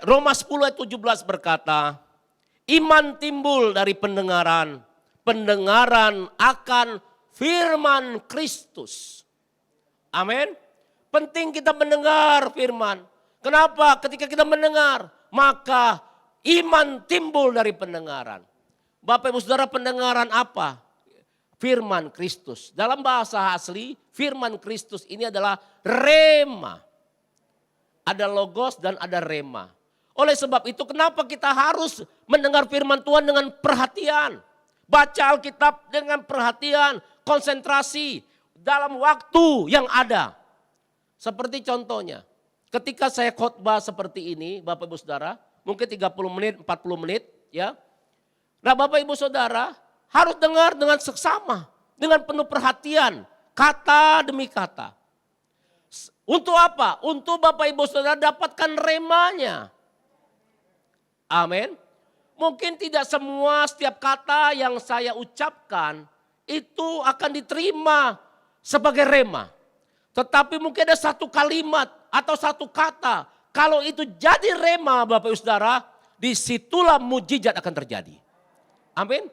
Roma 10 ayat 17 berkata, iman timbul dari pendengaran. Pendengaran akan firman Kristus. Amin. Penting kita mendengar firman. Kenapa? Ketika kita mendengar, maka iman timbul dari pendengaran. Bapak Ibu Saudara, pendengaran apa? Firman Kristus. Dalam bahasa asli, firman Kristus ini adalah rema. Ada logos dan ada rema. Oleh sebab itu kenapa kita harus mendengar firman Tuhan dengan perhatian. Baca Alkitab dengan perhatian, konsentrasi dalam waktu yang ada. Seperti contohnya, ketika saya khotbah seperti ini, Bapak Ibu Saudara, mungkin 30 menit, 40 menit ya. Nah Bapak Ibu Saudara harus dengar dengan seksama, dengan penuh perhatian, kata demi kata. Untuk apa? Untuk Bapak Ibu Saudara dapatkan remanya. Amin. Mungkin tidak semua setiap kata yang saya ucapkan itu akan diterima sebagai rema. Tetapi mungkin ada satu kalimat atau satu kata. Kalau itu jadi rema Bapak Ibu Saudara, disitulah mujizat akan terjadi. Amin.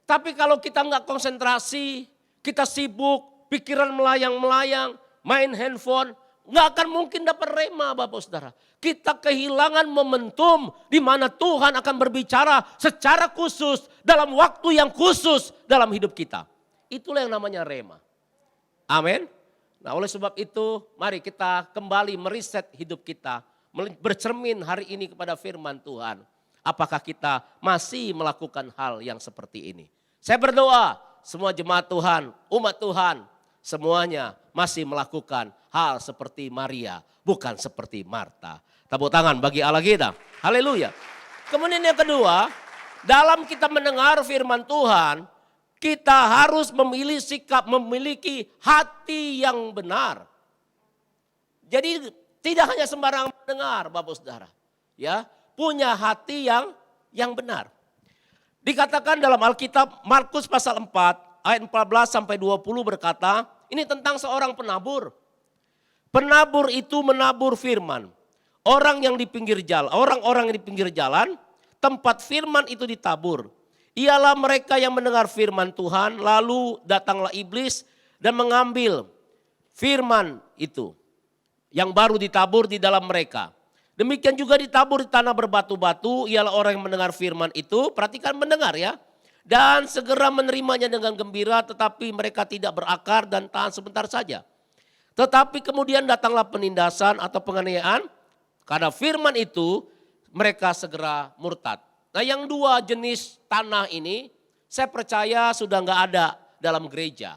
Tapi kalau kita nggak konsentrasi, kita sibuk, pikiran melayang-melayang, main handphone, nggak akan mungkin dapat rema Bapak Saudara. Kita kehilangan momentum di mana Tuhan akan berbicara secara khusus dalam waktu yang khusus dalam hidup kita. Itulah yang namanya rema. Amin. Nah oleh sebab itu mari kita kembali meriset hidup kita. Bercermin hari ini kepada firman Tuhan. Apakah kita masih melakukan hal yang seperti ini? Saya berdoa semua jemaat Tuhan, umat Tuhan, semuanya masih melakukan hal seperti Maria, bukan seperti Marta. Tepuk tangan bagi Allah kita. Haleluya. Kemudian yang kedua, dalam kita mendengar firman Tuhan, kita harus memilih sikap, memiliki hati yang benar. Jadi tidak hanya sembarang mendengar Bapak Saudara. Ya, punya hati yang benar. Dikatakan dalam Alkitab Markus pasal 4 ayat 14 sampai 20 berkata, ini tentang seorang penabur. Penabur itu menabur firman. Orang-orang yang di pinggir jalan, tempat firman itu ditabur. Ialah mereka yang mendengar firman Tuhan, lalu datanglah iblis dan mengambil firman itu yang baru ditabur di dalam mereka. Demikian juga ditabur di tanah berbatu-batu, ialah orang yang mendengar firman itu, perhatikan mendengar ya. Dan segera menerimanya dengan gembira, tetapi mereka tidak berakar dan tahan sebentar saja. Tetapi kemudian datanglah penindasan atau penganiayaan, karena firman itu mereka segera murtad. Nah yang dua jenis tanah ini, saya percaya sudah nggak ada dalam gereja.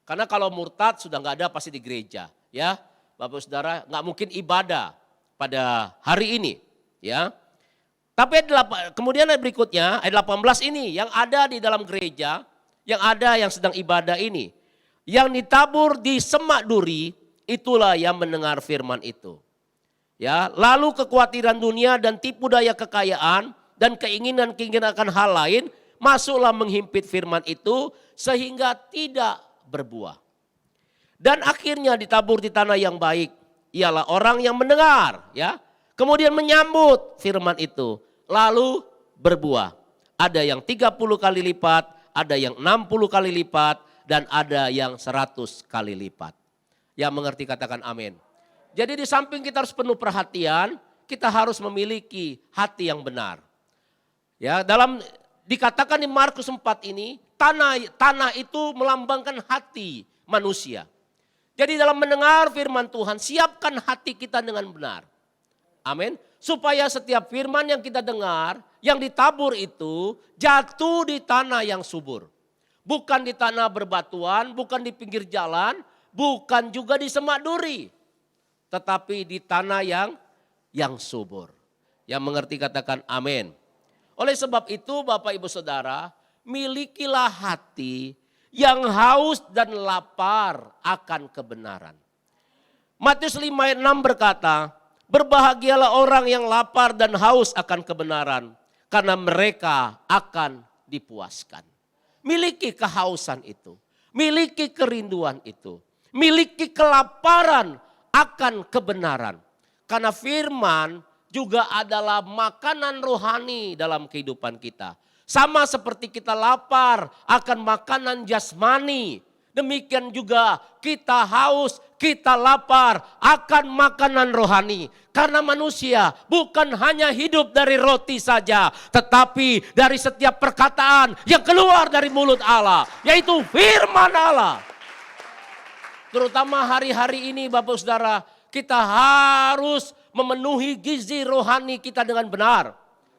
Karena kalau murtad sudah nggak ada pasti di gereja. Ya, Bapak Saudara nggak mungkin ibadah pada hari ini, ya. Tapi kemudian ayat berikutnya, ayat 18 ini yang ada di dalam gereja, yang sedang ibadah ini. Yang ditabur di semak duri, itulah yang mendengar firman itu. Ya, lalu kekhawatiran dunia dan tipu daya kekayaan dan keinginan-keinginan akan hal lain, masuklah menghimpit firman itu sehingga tidak berbuah. Dan akhirnya ditabur di tanah yang baik, ialah orang yang mendengar, ya. Kemudian menyambut firman itu, lalu berbuah. Ada yang 30 kali lipat, ada yang 60 kali lipat, dan ada yang 100 kali lipat. Yang mengerti katakan amin. Jadi di samping kita harus penuh perhatian, kita harus memiliki hati yang benar. Ya, dikatakan di Markus 4 ini, tanah itu melambangkan hati manusia. Jadi dalam mendengar firman Tuhan, siapkan hati kita dengan benar. Amin. Supaya setiap firman yang kita dengar, yang ditabur itu jatuh di tanah yang subur. Bukan di tanah berbatuan, bukan di pinggir jalan, bukan juga di semak duri. Tetapi di tanah yang subur. Yang mengerti katakan amin. Oleh sebab itu Bapak Ibu Saudara, milikilah hati yang haus dan lapar akan kebenaran. Matius 5 ayat 6 berkata, berbahagialah orang yang lapar dan haus akan kebenaran, karena mereka akan dipuaskan. Miliki kehausan itu, miliki kerinduan itu, miliki kelaparan akan kebenaran. Karena firman juga adalah makanan rohani dalam kehidupan kita. Sama seperti kita lapar akan makanan jasmani. Demikian juga kita haus, kita lapar akan makanan rohani. Karena manusia bukan hanya hidup dari roti saja, tetapi dari setiap perkataan yang keluar dari mulut Allah, yaitu firman Allah. Terutama hari-hari ini Bapak Saudara, kita harus memenuhi gizi rohani kita dengan benar.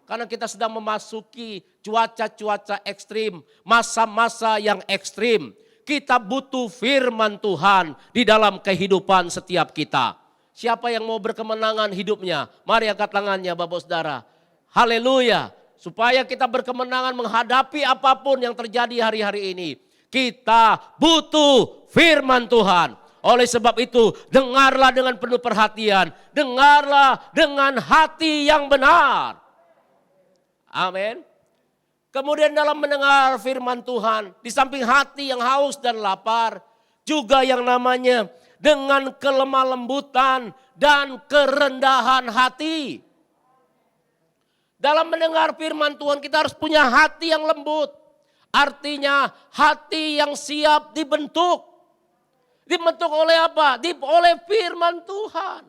Karena kita sedang memasuki cuaca-cuaca ekstrim, masa-masa yang ekstrim. Kita butuh firman Tuhan di dalam kehidupan setiap kita. Siapa yang mau berkemenangan hidupnya? Mari angkat tangannya Bapak Saudara. Haleluya. Supaya kita berkemenangan menghadapi apapun yang terjadi hari-hari ini. Kita butuh firman Tuhan. Oleh sebab itu dengarlah dengan penuh perhatian. Dengarlah dengan hati yang benar. Amin. Kemudian dalam mendengar firman Tuhan, di samping hati yang haus dan lapar, juga yang namanya dengan kelemah lembutan dan kerendahan hati. Dalam mendengar firman Tuhan kita harus punya hati yang lembut. Artinya hati yang siap dibentuk. Dibentuk oleh apa? Oleh firman Tuhan.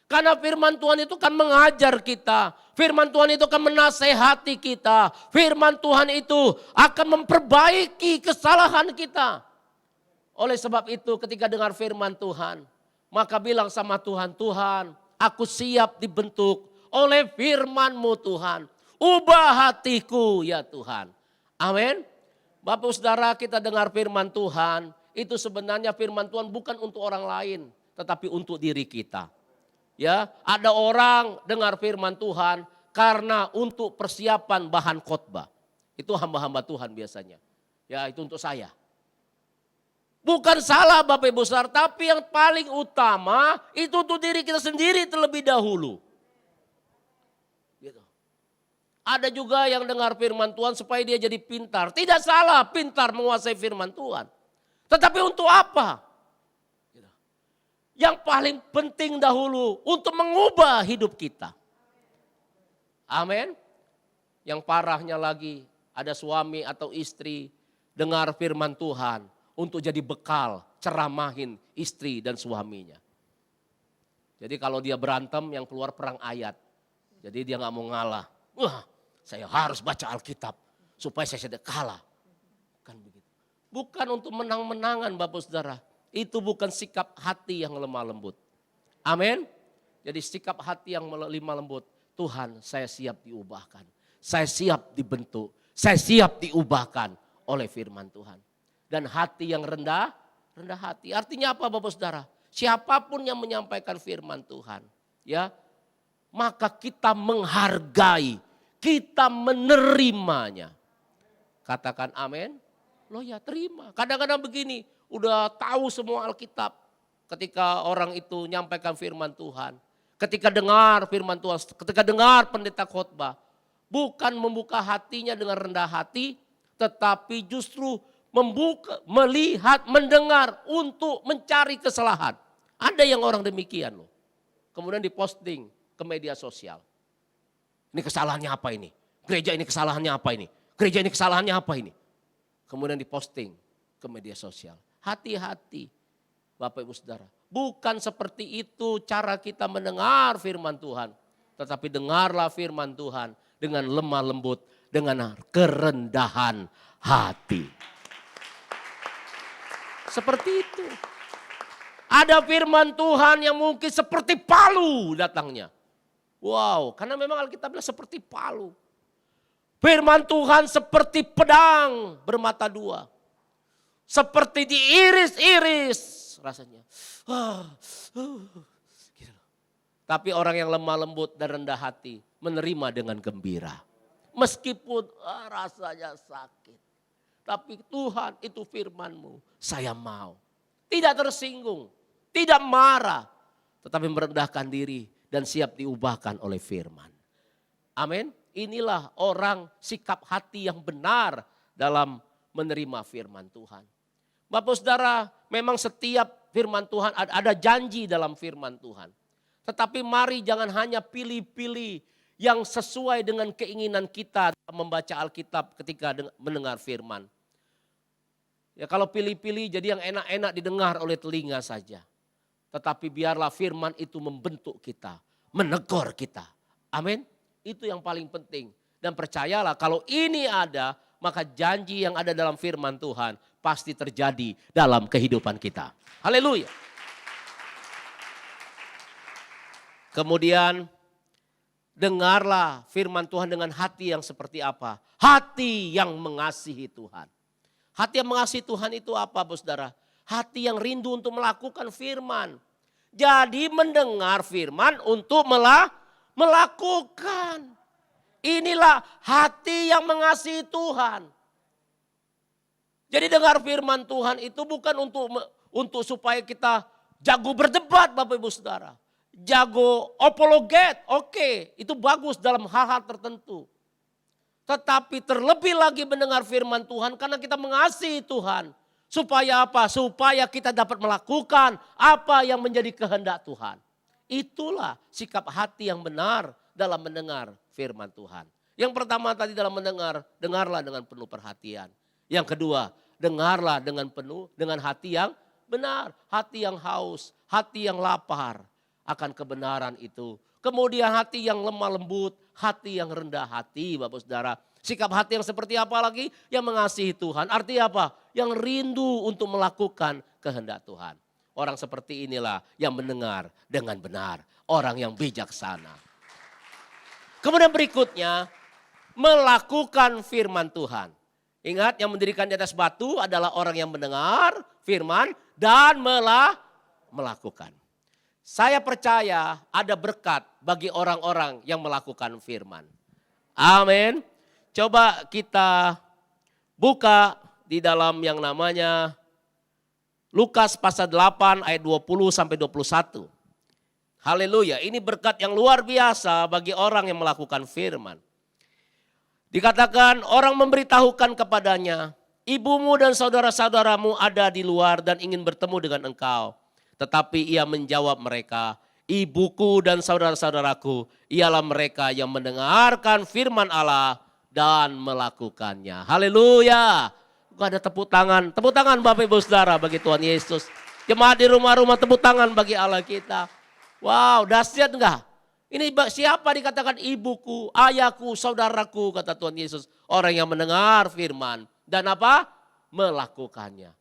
Karena firman Tuhan itu kan mengajar kita. Firman Tuhan itu akan menasehati kita. Firman Tuhan itu akan memperbaiki kesalahan kita. Oleh sebab itu ketika dengar firman Tuhan, maka bilang sama Tuhan, Tuhan aku siap dibentuk oleh firman-Mu Tuhan. Ubah hatiku ya Tuhan. Amin. Bapak Saudara, kita dengar firman Tuhan, itu sebenarnya firman Tuhan bukan untuk orang lain, tetapi untuk diri kita. Ya, ada orang dengar firman Tuhan karena untuk persiapan bahan khotbah. Itu hamba-hamba Tuhan biasanya. Ya, itu untuk saya. Bukan salah Bapak Ibu Saudara, tapi yang paling utama itu untuk diri kita sendiri terlebih dahulu. Gitu. Ada juga yang dengar firman Tuhan supaya dia jadi pintar. Tidak salah pintar menguasai firman Tuhan. Tetapi untuk apa? Yang paling penting dahulu untuk mengubah hidup kita. Amin. Yang parahnya lagi ada suami atau istri dengar firman Tuhan untuk jadi bekal ceramahin istri dan suaminya. Jadi kalau dia berantem yang keluar perang ayat. Jadi dia gak mau ngalah. Wah, saya harus baca Alkitab supaya saya tidak kalah. Kan begitu. Bukan untuk menang-menangan Bapak Saudara. Itu bukan sikap hati yang lemah lembut. Amin. Jadi sikap hati yang lemah lembut. Tuhan, saya siap diubahkan. Saya siap dibentuk. Saya siap diubahkan oleh firman Tuhan. Dan hati yang rendah hati. Artinya apa Bapak Saudara? Siapapun yang menyampaikan firman Tuhan, ya, maka kita menghargai, kita menerimanya. Katakan amin. Loh ya, terima. Kadang-kadang begini, udah tahu semua Alkitab. Ketika orang itu nyampaikan firman Tuhan, ketika dengar firman Tuhan, ketika dengar pendeta khotbah, bukan membuka hatinya dengan rendah hati, tetapi justru membuka, melihat, mendengar untuk mencari kesalahan. Ada yang orang demikian loh. Kemudian diposting ke media sosial. Ini kesalahannya apa ini? Gereja ini kesalahannya apa ini? Gereja ini kesalahannya apa ini? Kemudian diposting ke media sosial. Hati-hati Bapak Ibu Saudara. Bukan seperti itu cara kita mendengar firman Tuhan. Tetapi dengarlah firman Tuhan dengan lemah lembut, dengan kerendahan hati. Seperti itu. Ada firman Tuhan yang mungkin seperti palu datangnya. Wow, karena memang Alkitab bilang seperti palu. Firman Tuhan seperti pedang bermata dua. Seperti diiris-iris rasanya. Gitu. Tapi orang yang lemah lembut dan rendah hati menerima dengan gembira. Meskipun rasanya sakit. Tapi Tuhan, itu firman-Mu, saya mau. Tidak tersinggung, tidak marah. Tetapi merendahkan diri dan siap diubahkan oleh firman. Amin. Inilah orang sikap hati yang benar dalam menerima firman Tuhan. Bapak Saudara, memang setiap firman Tuhan ada janji dalam firman Tuhan. Tetapi mari jangan hanya pilih-pilih yang sesuai dengan keinginan kita dalam membaca Alkitab ketika mendengar firman. Ya kalau pilih-pilih jadi yang enak-enak didengar oleh telinga saja. Tetapi biarlah firman itu membentuk kita, menegur kita. Amin. Itu yang paling penting. Dan percayalah kalau ini ada, maka janji yang ada dalam firman Tuhan pasti terjadi dalam kehidupan kita. Haleluya. Kemudian dengarlah firman Tuhan dengan hati yang seperti apa? Hati yang mengasihi Tuhan. Hati yang mengasihi Tuhan itu apa, Saudara? Hati yang rindu untuk melakukan firman. Jadi mendengar firman untuk melakukan. Inilah hati yang mengasihi Tuhan. Jadi dengar firman Tuhan itu bukan untuk supaya kita jago berdebat Bapak Ibu Saudara. Jago apologet, oke, itu bagus dalam hal-hal tertentu. Tetapi terlebih lagi mendengar firman Tuhan karena kita mengasihi Tuhan. Supaya apa? Supaya kita dapat melakukan apa yang menjadi kehendak Tuhan. Itulah sikap hati yang benar dalam mendengar firman Tuhan. Yang pertama tadi dalam mendengar, dengarlah dengan penuh perhatian. Yang kedua, dengarlah dengan hati yang benar. Hati yang haus, hati yang lapar akan kebenaran itu. Kemudian hati yang lemah lembut, hati yang rendah hati Bapak Saudara. Sikap hati yang seperti apa lagi? Yang mengasihi Tuhan. Artinya apa? Yang rindu untuk melakukan kehendak Tuhan. Orang seperti inilah yang mendengar dengan benar. Orang yang bijaksana. Kemudian berikutnya, melakukan firman Tuhan. Ingat yang mendirikan di atas batu adalah orang yang mendengar firman dan melakukan. Saya percaya ada berkat bagi orang-orang yang melakukan firman. Amin. Coba kita buka di dalam yang namanya Lukas pasal 8 ayat 20 sampai 21. Haleluya, ini berkat yang luar biasa bagi orang yang melakukan firman. Dikatakan orang memberitahukan kepadanya, ibumu dan saudara-saudaramu ada di luar dan ingin bertemu dengan engkau. Tetapi ia menjawab mereka, ibuku dan saudara-saudaraku ialah mereka yang mendengarkan firman Allah dan melakukannya. Haleluya. Ada tepuk tangan Bapak Ibu Saudara bagi Tuhan Yesus. Jemaat di rumah-rumah tepuk tangan bagi Allah kita. Wow, dahsyat enggak? Ini siapa dikatakan ibuku, ayahku, saudaraku, kata Tuhan Yesus. Orang yang mendengar firman dan apa? Melakukannya.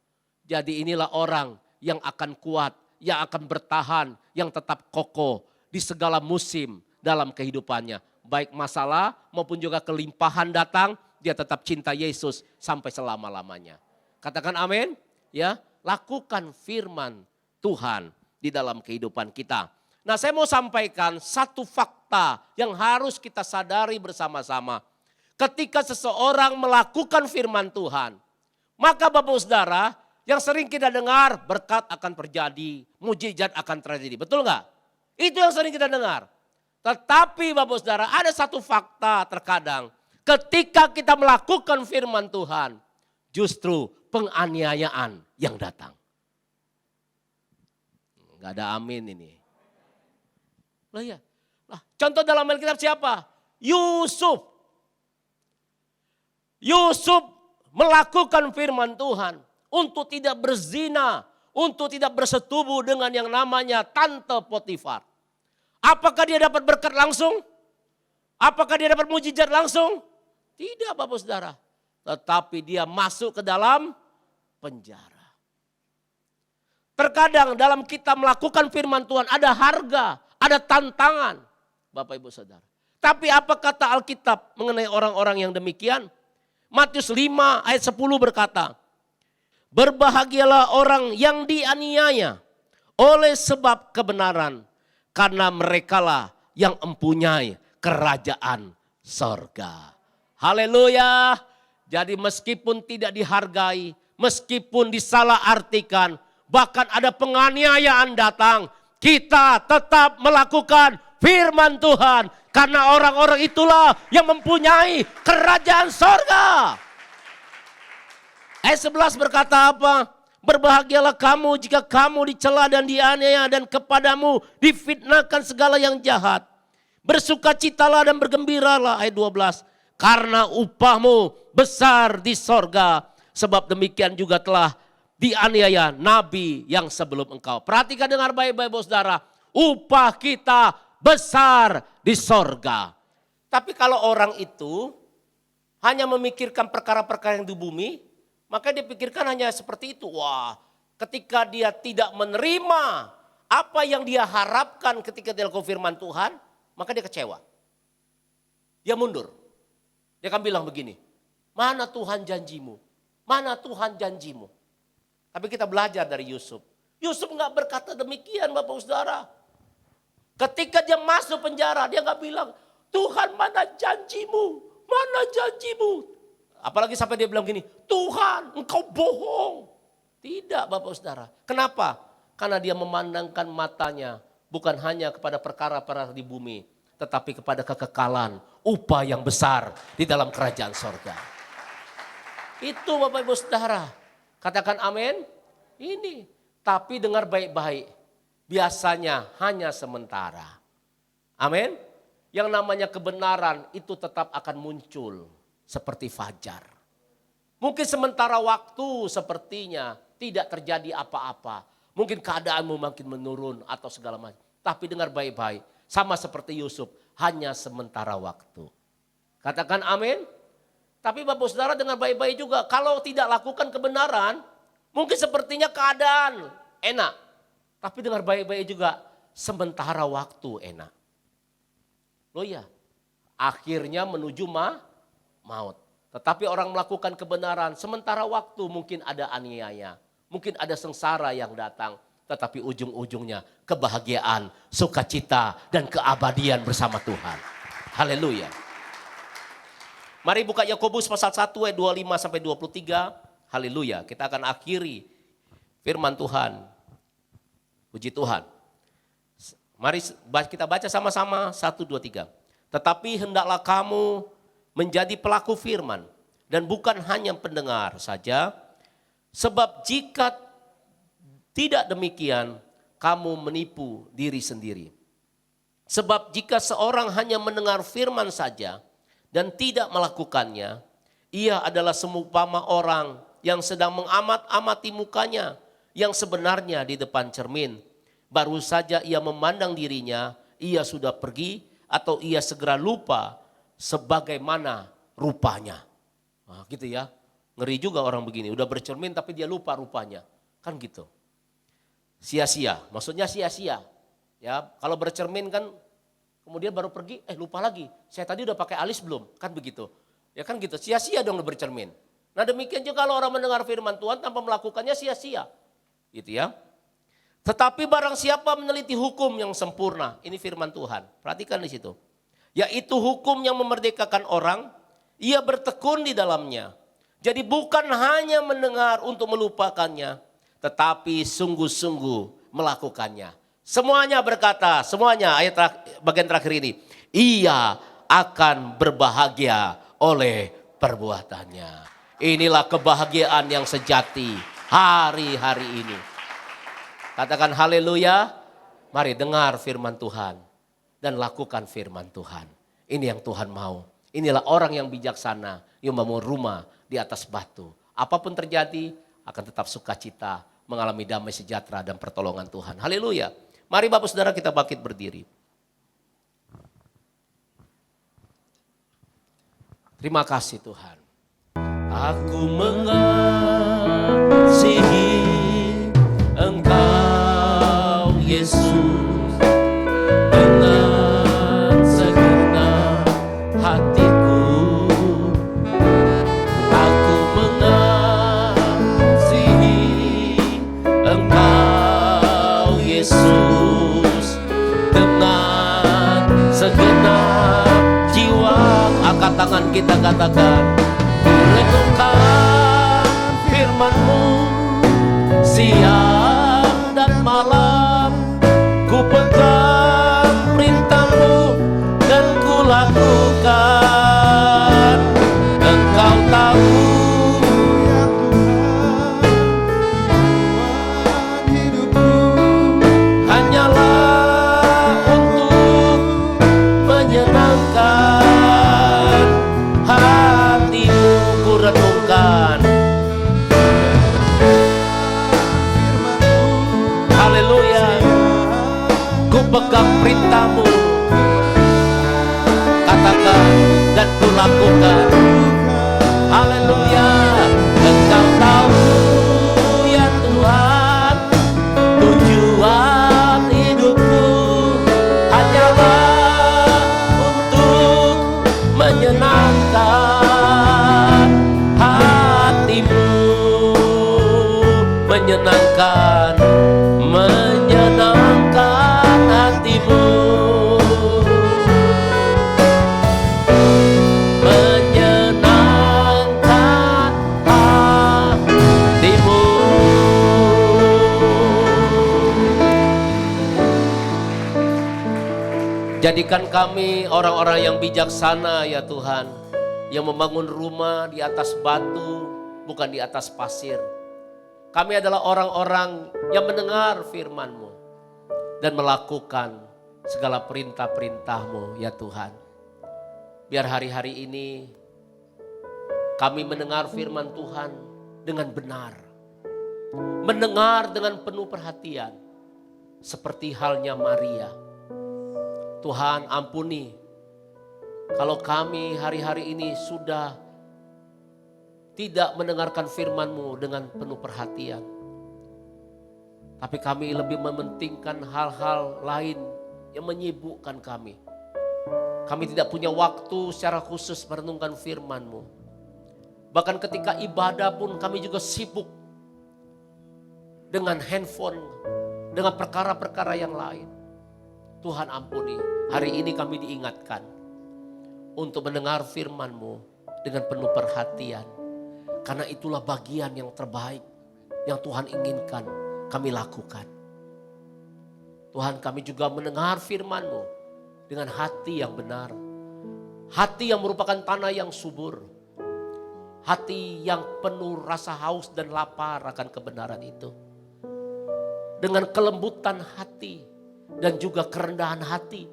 Jadi inilah orang yang akan kuat, yang akan bertahan, yang tetap kokoh di segala musim dalam kehidupannya. Baik masalah maupun juga kelimpahan datang, dia tetap cinta Yesus sampai selama-lamanya. Katakan amin. Ya, lakukan firman Tuhan di dalam kehidupan kita. Nah, saya mau sampaikan satu fakta yang harus kita sadari bersama-sama. Ketika seseorang melakukan firman Tuhan, maka Bapak Saudara, yang sering kita dengar berkat akan terjadi, mujizat akan terjadi. Betul enggak? Itu yang sering kita dengar. Tetapi Bapak Saudara, ada satu fakta terkadang. Ketika kita melakukan firman Tuhan, justru penganiayaan yang datang. Enggak ada amin ini. Lah ya. Lah, contoh dalam Alkitab siapa? Yusuf. Yusuf melakukan firman Tuhan untuk tidak berzina, untuk tidak bersetubuh dengan yang namanya tante Potifar. Apakah dia dapat berkat langsung? Apakah dia dapat mujizat langsung? Tidak Bapak Saudara. Tetapi dia masuk ke dalam penjara. Terkadang dalam kita melakukan firman Tuhan ada harga, ada tantangan Bapak Ibu Saudara. Tapi apa kata Alkitab mengenai orang-orang yang demikian? Matius 5 ayat 10 berkata, berbahagialah orang yang dianiaya oleh sebab kebenaran, karena merekalah yang mempunyai kerajaan sorga. Haleluya. Jadi meskipun tidak dihargai, meskipun disalahartikan, bahkan ada penganiayaan datang, kita tetap melakukan firman Tuhan. Karena orang-orang itulah yang mempunyai kerajaan sorga. Ayat 11 berkata apa? Berbahagialah kamu jika kamu dicela dan dianiaya dan kepadamu difitnahkan segala yang jahat. Bersukacitalah dan bergembiralah. Ayat 12. Karena upahmu besar di sorga. Sebab demikian juga telah dianiaya nabi yang sebelum engkau. Perhatikan dengar baik-baik saudara. Upah kita besar di sorga. Tapi kalau orang itu hanya memikirkan perkara-perkara yang di bumi, maka dia pikirkan hanya seperti itu. Wah, ketika dia tidak menerima apa yang dia harapkan ketika dia lakukan firman Tuhan, maka dia kecewa. Dia mundur. Dia akan bilang begini, mana Tuhan janjimu? Mana Tuhan janjimu? Tapi kita belajar dari Yusuf. Yusuf enggak berkata demikian Bapak Saudara. Ketika dia masuk penjara, dia enggak bilang, Tuhan mana janjimu? Mana janjimu? Apalagi sampai dia bilang gini, Tuhan engkau bohong. Tidak Bapak Saudara. Kenapa? Karena dia memandangkan matanya bukan hanya kepada perkara-perkara di bumi, tetapi kepada kekekalan, upah yang besar di dalam kerajaan sorga. Itu Bapak Ibu Saudara. Katakan amin. Ini. Tapi dengar baik-baik. Biasanya hanya sementara. Amin. Yang namanya kebenaran itu tetap akan muncul seperti fajar. Mungkin sementara waktu sepertinya tidak terjadi apa-apa. Mungkin keadaanmu makin menurun atau segala macam. Tapi dengar baik-baik. Sama seperti Yusuf, hanya sementara waktu. Katakan amin. Tapi Bapak Saudara dengar baik-baik juga. Kalau tidak lakukan kebenaran, mungkin sepertinya keadaan enak. Tapi dengar baik-baik juga, sementara waktu enak. Loh ya, akhirnya menuju maut. Tetapi orang melakukan kebenaran, sementara waktu mungkin ada aniaya. Mungkin ada sengsara yang datang. Tetapi ujung-ujungnya kebahagiaan, sukacita, dan keabadian bersama Tuhan. Haleluya. Mari buka Yakobus pasal 1 ayat 25 sampai 23. Haleluya. Kita akan akhiri firman Tuhan. Puji Tuhan. Mari kita baca sama-sama 1, 2, 3. Tetapi hendaklah kamu menjadi pelaku firman dan bukan hanya pendengar saja. Sebab jika tidak demikian, kamu menipu diri sendiri. Sebab jika seorang hanya mendengar firman saja dan tidak melakukannya, ia adalah seumpama orang yang sedang mengamat-amati mukanya yang sebenarnya di depan cermin. Baru saja ia memandang dirinya, ia sudah pergi atau ia segera lupa sebagaimana rupanya. Nah, gitu ya. Ngeri juga orang begini, udah bercermin tapi dia lupa rupanya. Kan gitu. Sia-sia, maksudnya sia-sia. Ya, kalau bercermin kan kemudian baru pergi, lupa lagi. Saya tadi udah pakai alis belum? Kan begitu. Ya kan gitu, sia-sia dong bercermin. Nah demikian juga kalau orang mendengar firman Tuhan tanpa melakukannya sia-sia. Gitu ya. Tetapi barang siapa meneliti hukum yang sempurna, ini firman Tuhan. Perhatikan di situ. Yaitu hukum yang memerdekakan orang, ia bertekun di dalamnya. Jadi bukan hanya mendengar untuk melupakannya, tetapi sungguh-sungguh melakukannya. Semuanya berkata, semuanya bagian terakhir ini, ia akan berbahagia oleh perbuatannya. Inilah kebahagiaan yang sejati hari-hari ini. Katakan haleluya. Mari dengar firman Tuhan dan lakukan firman Tuhan. Ini yang Tuhan mau. Inilah orang yang bijaksana yang membangun rumah di atas batu. Apapun terjadi akan tetap sukacita, mengalami damai sejahtera dan pertolongan Tuhan. Haleluya. Mari Bapak Saudara kita bangkit berdiri. Terima kasih Tuhan. Aku mengasihi Engkau Yesus dengan segenap hatiku. Aku mengasihi Engkau Yesus dengan segenap jiwa. Angkat tangan kita katakan, ku renungkan firman-Mu siang dan malam, ku pegang perintah-Mu dan ku lakukan. Engkau tahu hanyalah untuk menyenangkan hatimu, ku renungkan. Haleluya, ku pegang perintah-Mu, katakan dan ku lakukan. Haleluya, Engkau tahu ya Tuhan, tujuan hidupku hanyalah untuk menyenangkan hatimu, menyenangkan hatimu, menyenangkan hatimu. Jadikan kami orang-orang yang bijaksana ya Tuhan, yang membangun rumah di atas batu, bukan di atas pasir. Kami adalah orang-orang yang mendengar firman-Mu dan melakukan segala perintah-perintah-Mu ya Tuhan. Biar hari-hari ini kami mendengar firman Tuhan dengan benar. Mendengar dengan penuh perhatian. Seperti halnya Maria. Tuhan ampuni kalau kami hari-hari ini sudah tidak mendengarkan firman-Mu dengan penuh perhatian. Tapi kami lebih mementingkan hal-hal lain yang menyibukkan kami. Kami tidak punya waktu secara khusus merenungkan firman-Mu. Bahkan ketika ibadah pun kami juga sibuk dengan handphone, dengan perkara-perkara yang lain. Tuhan ampuni, hari ini kami diingatkan untuk mendengar firman-Mu dengan penuh perhatian. Karena itulah bagian yang terbaik yang Tuhan inginkan kami lakukan. Tuhan, kami juga mendengar firman-Mu dengan hati yang benar. Hati yang merupakan tanah yang subur. Hati yang penuh rasa haus dan lapar akan kebenaran itu. Dengan kelembutan hati dan juga kerendahan hati.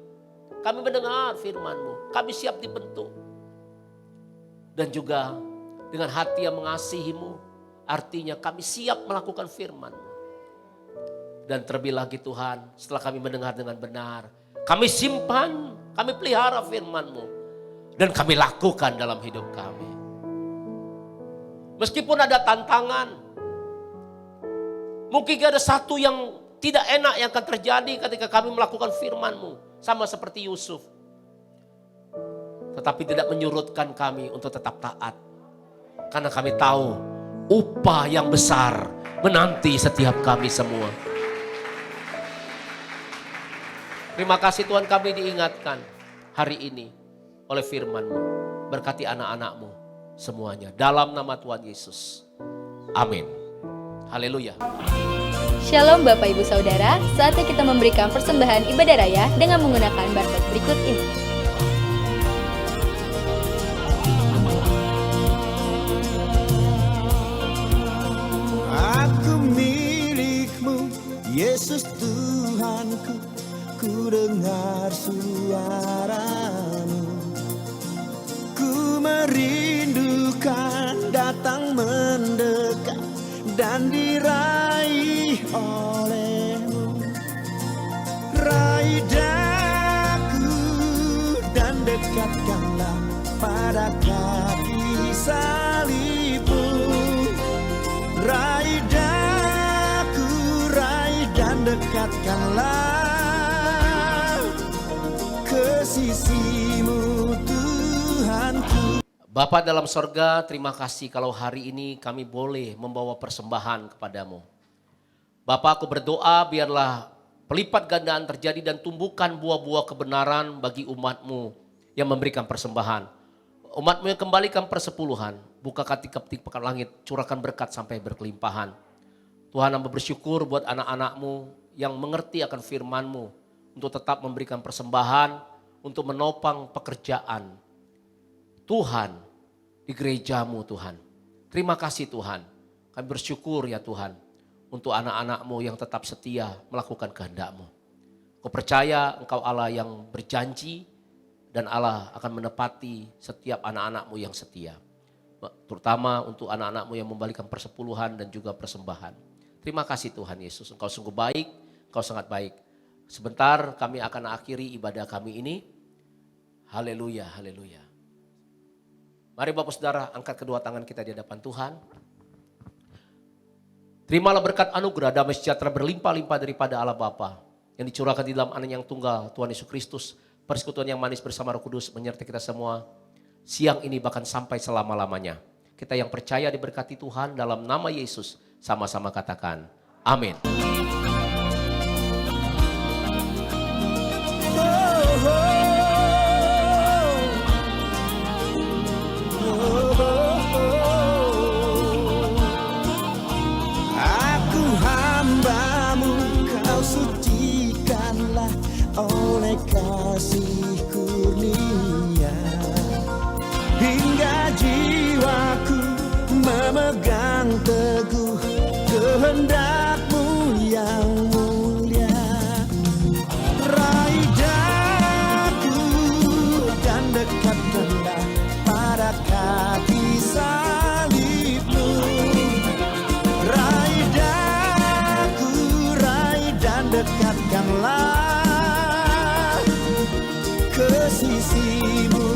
Kami mendengar firman-Mu, kami siap dibentuk. Dan juga dengan hati yang mengasihi-Mu, artinya kami siap melakukan firman-Mu. Dan terlebih lagi Tuhan, setelah kami mendengar dengan benar, kami simpan, kami pelihara firman-Mu. Dan kami lakukan dalam hidup kami. Meskipun ada tantangan, mungkin ada satu yang tidak enak yang akan terjadi ketika kami melakukan firman-Mu. Sama seperti Yusuf. Tetapi tidak menyurutkan kami untuk tetap taat. Karena kami tahu upah yang besar menanti setiap kami semua. Terima kasih Tuhan, kami diingatkan hari ini oleh firman-Mu. Berkati anak-anak-Mu semuanya. Dalam nama Tuhan Yesus. Amin. Haleluya. Shalom Bapak Ibu Saudara, saatnya kita memberikan persembahan ibadah raya dengan menggunakan barcode berikut ini. Aku milik-Mu, Yesus Tuhanku, ku dengar suara-Mu. Ku merindukan datang mendekat dan diraih oleh-Mu. Raih daku dan dekatkanlah pada kaki salib-Mu. Raih daku, raih dan dekatkanlah ke sisi-Mu Tuhanku. Bapa dalam sorga, terima kasih kalau hari ini kami boleh membawa persembahan kepadamu. Bapa, aku berdoa biarlah pelipat gandaan terjadi dan tumbuhkan buah-buah kebenaran bagi umat-Mu yang memberikan persembahan. Umat-Mu yang kembalikan persepuluhan, buka ketik-ketik pekat langit, curahkan berkat sampai berkelimpahan. Tuhan, hamba bersyukur buat anak-anak-Mu yang mengerti akan firman-Mu untuk tetap memberikan persembahan, untuk menopang pekerjaan Tuhan di gereja-Mu Tuhan. Terima kasih Tuhan. Kami bersyukur ya Tuhan untuk anak-anak-Mu yang tetap setia melakukan kehendak-Mu. Kau percaya Engkau Allah yang berjanji dan Allah akan menepati setiap anak-anak-Mu yang setia. Terutama untuk anak-anak-Mu yang membalikan persepuluhan dan juga persembahan. Terima kasih Tuhan Yesus. Engkau sungguh baik, Engkau sangat baik. Sebentar kami akan akhiri ibadah kami ini. Haleluya, haleluya. Mari Bapak Saudara angkat kedua tangan kita di hadapan Tuhan. Terimalah berkat anugerah damai sejahtera berlimpah-limpah daripada Allah Bapa yang dicurahkan di dalam Anak yang tunggal Tuhan Yesus Kristus. Persekutuan yang manis bersama Roh Kudus menyertai kita semua siang ini bahkan sampai selama-lamanya. Kita yang percaya diberkati Tuhan dalam nama Yesus sama-sama katakan amin. Oleh kasih kurnia hingga jiwaku memegang teguh kehendak-Mu yang mulia. Raih daku dan dekatkanlah pada kaki salib-Mu. Raih daku, raih dan dekatkanlah ke sisi-Mu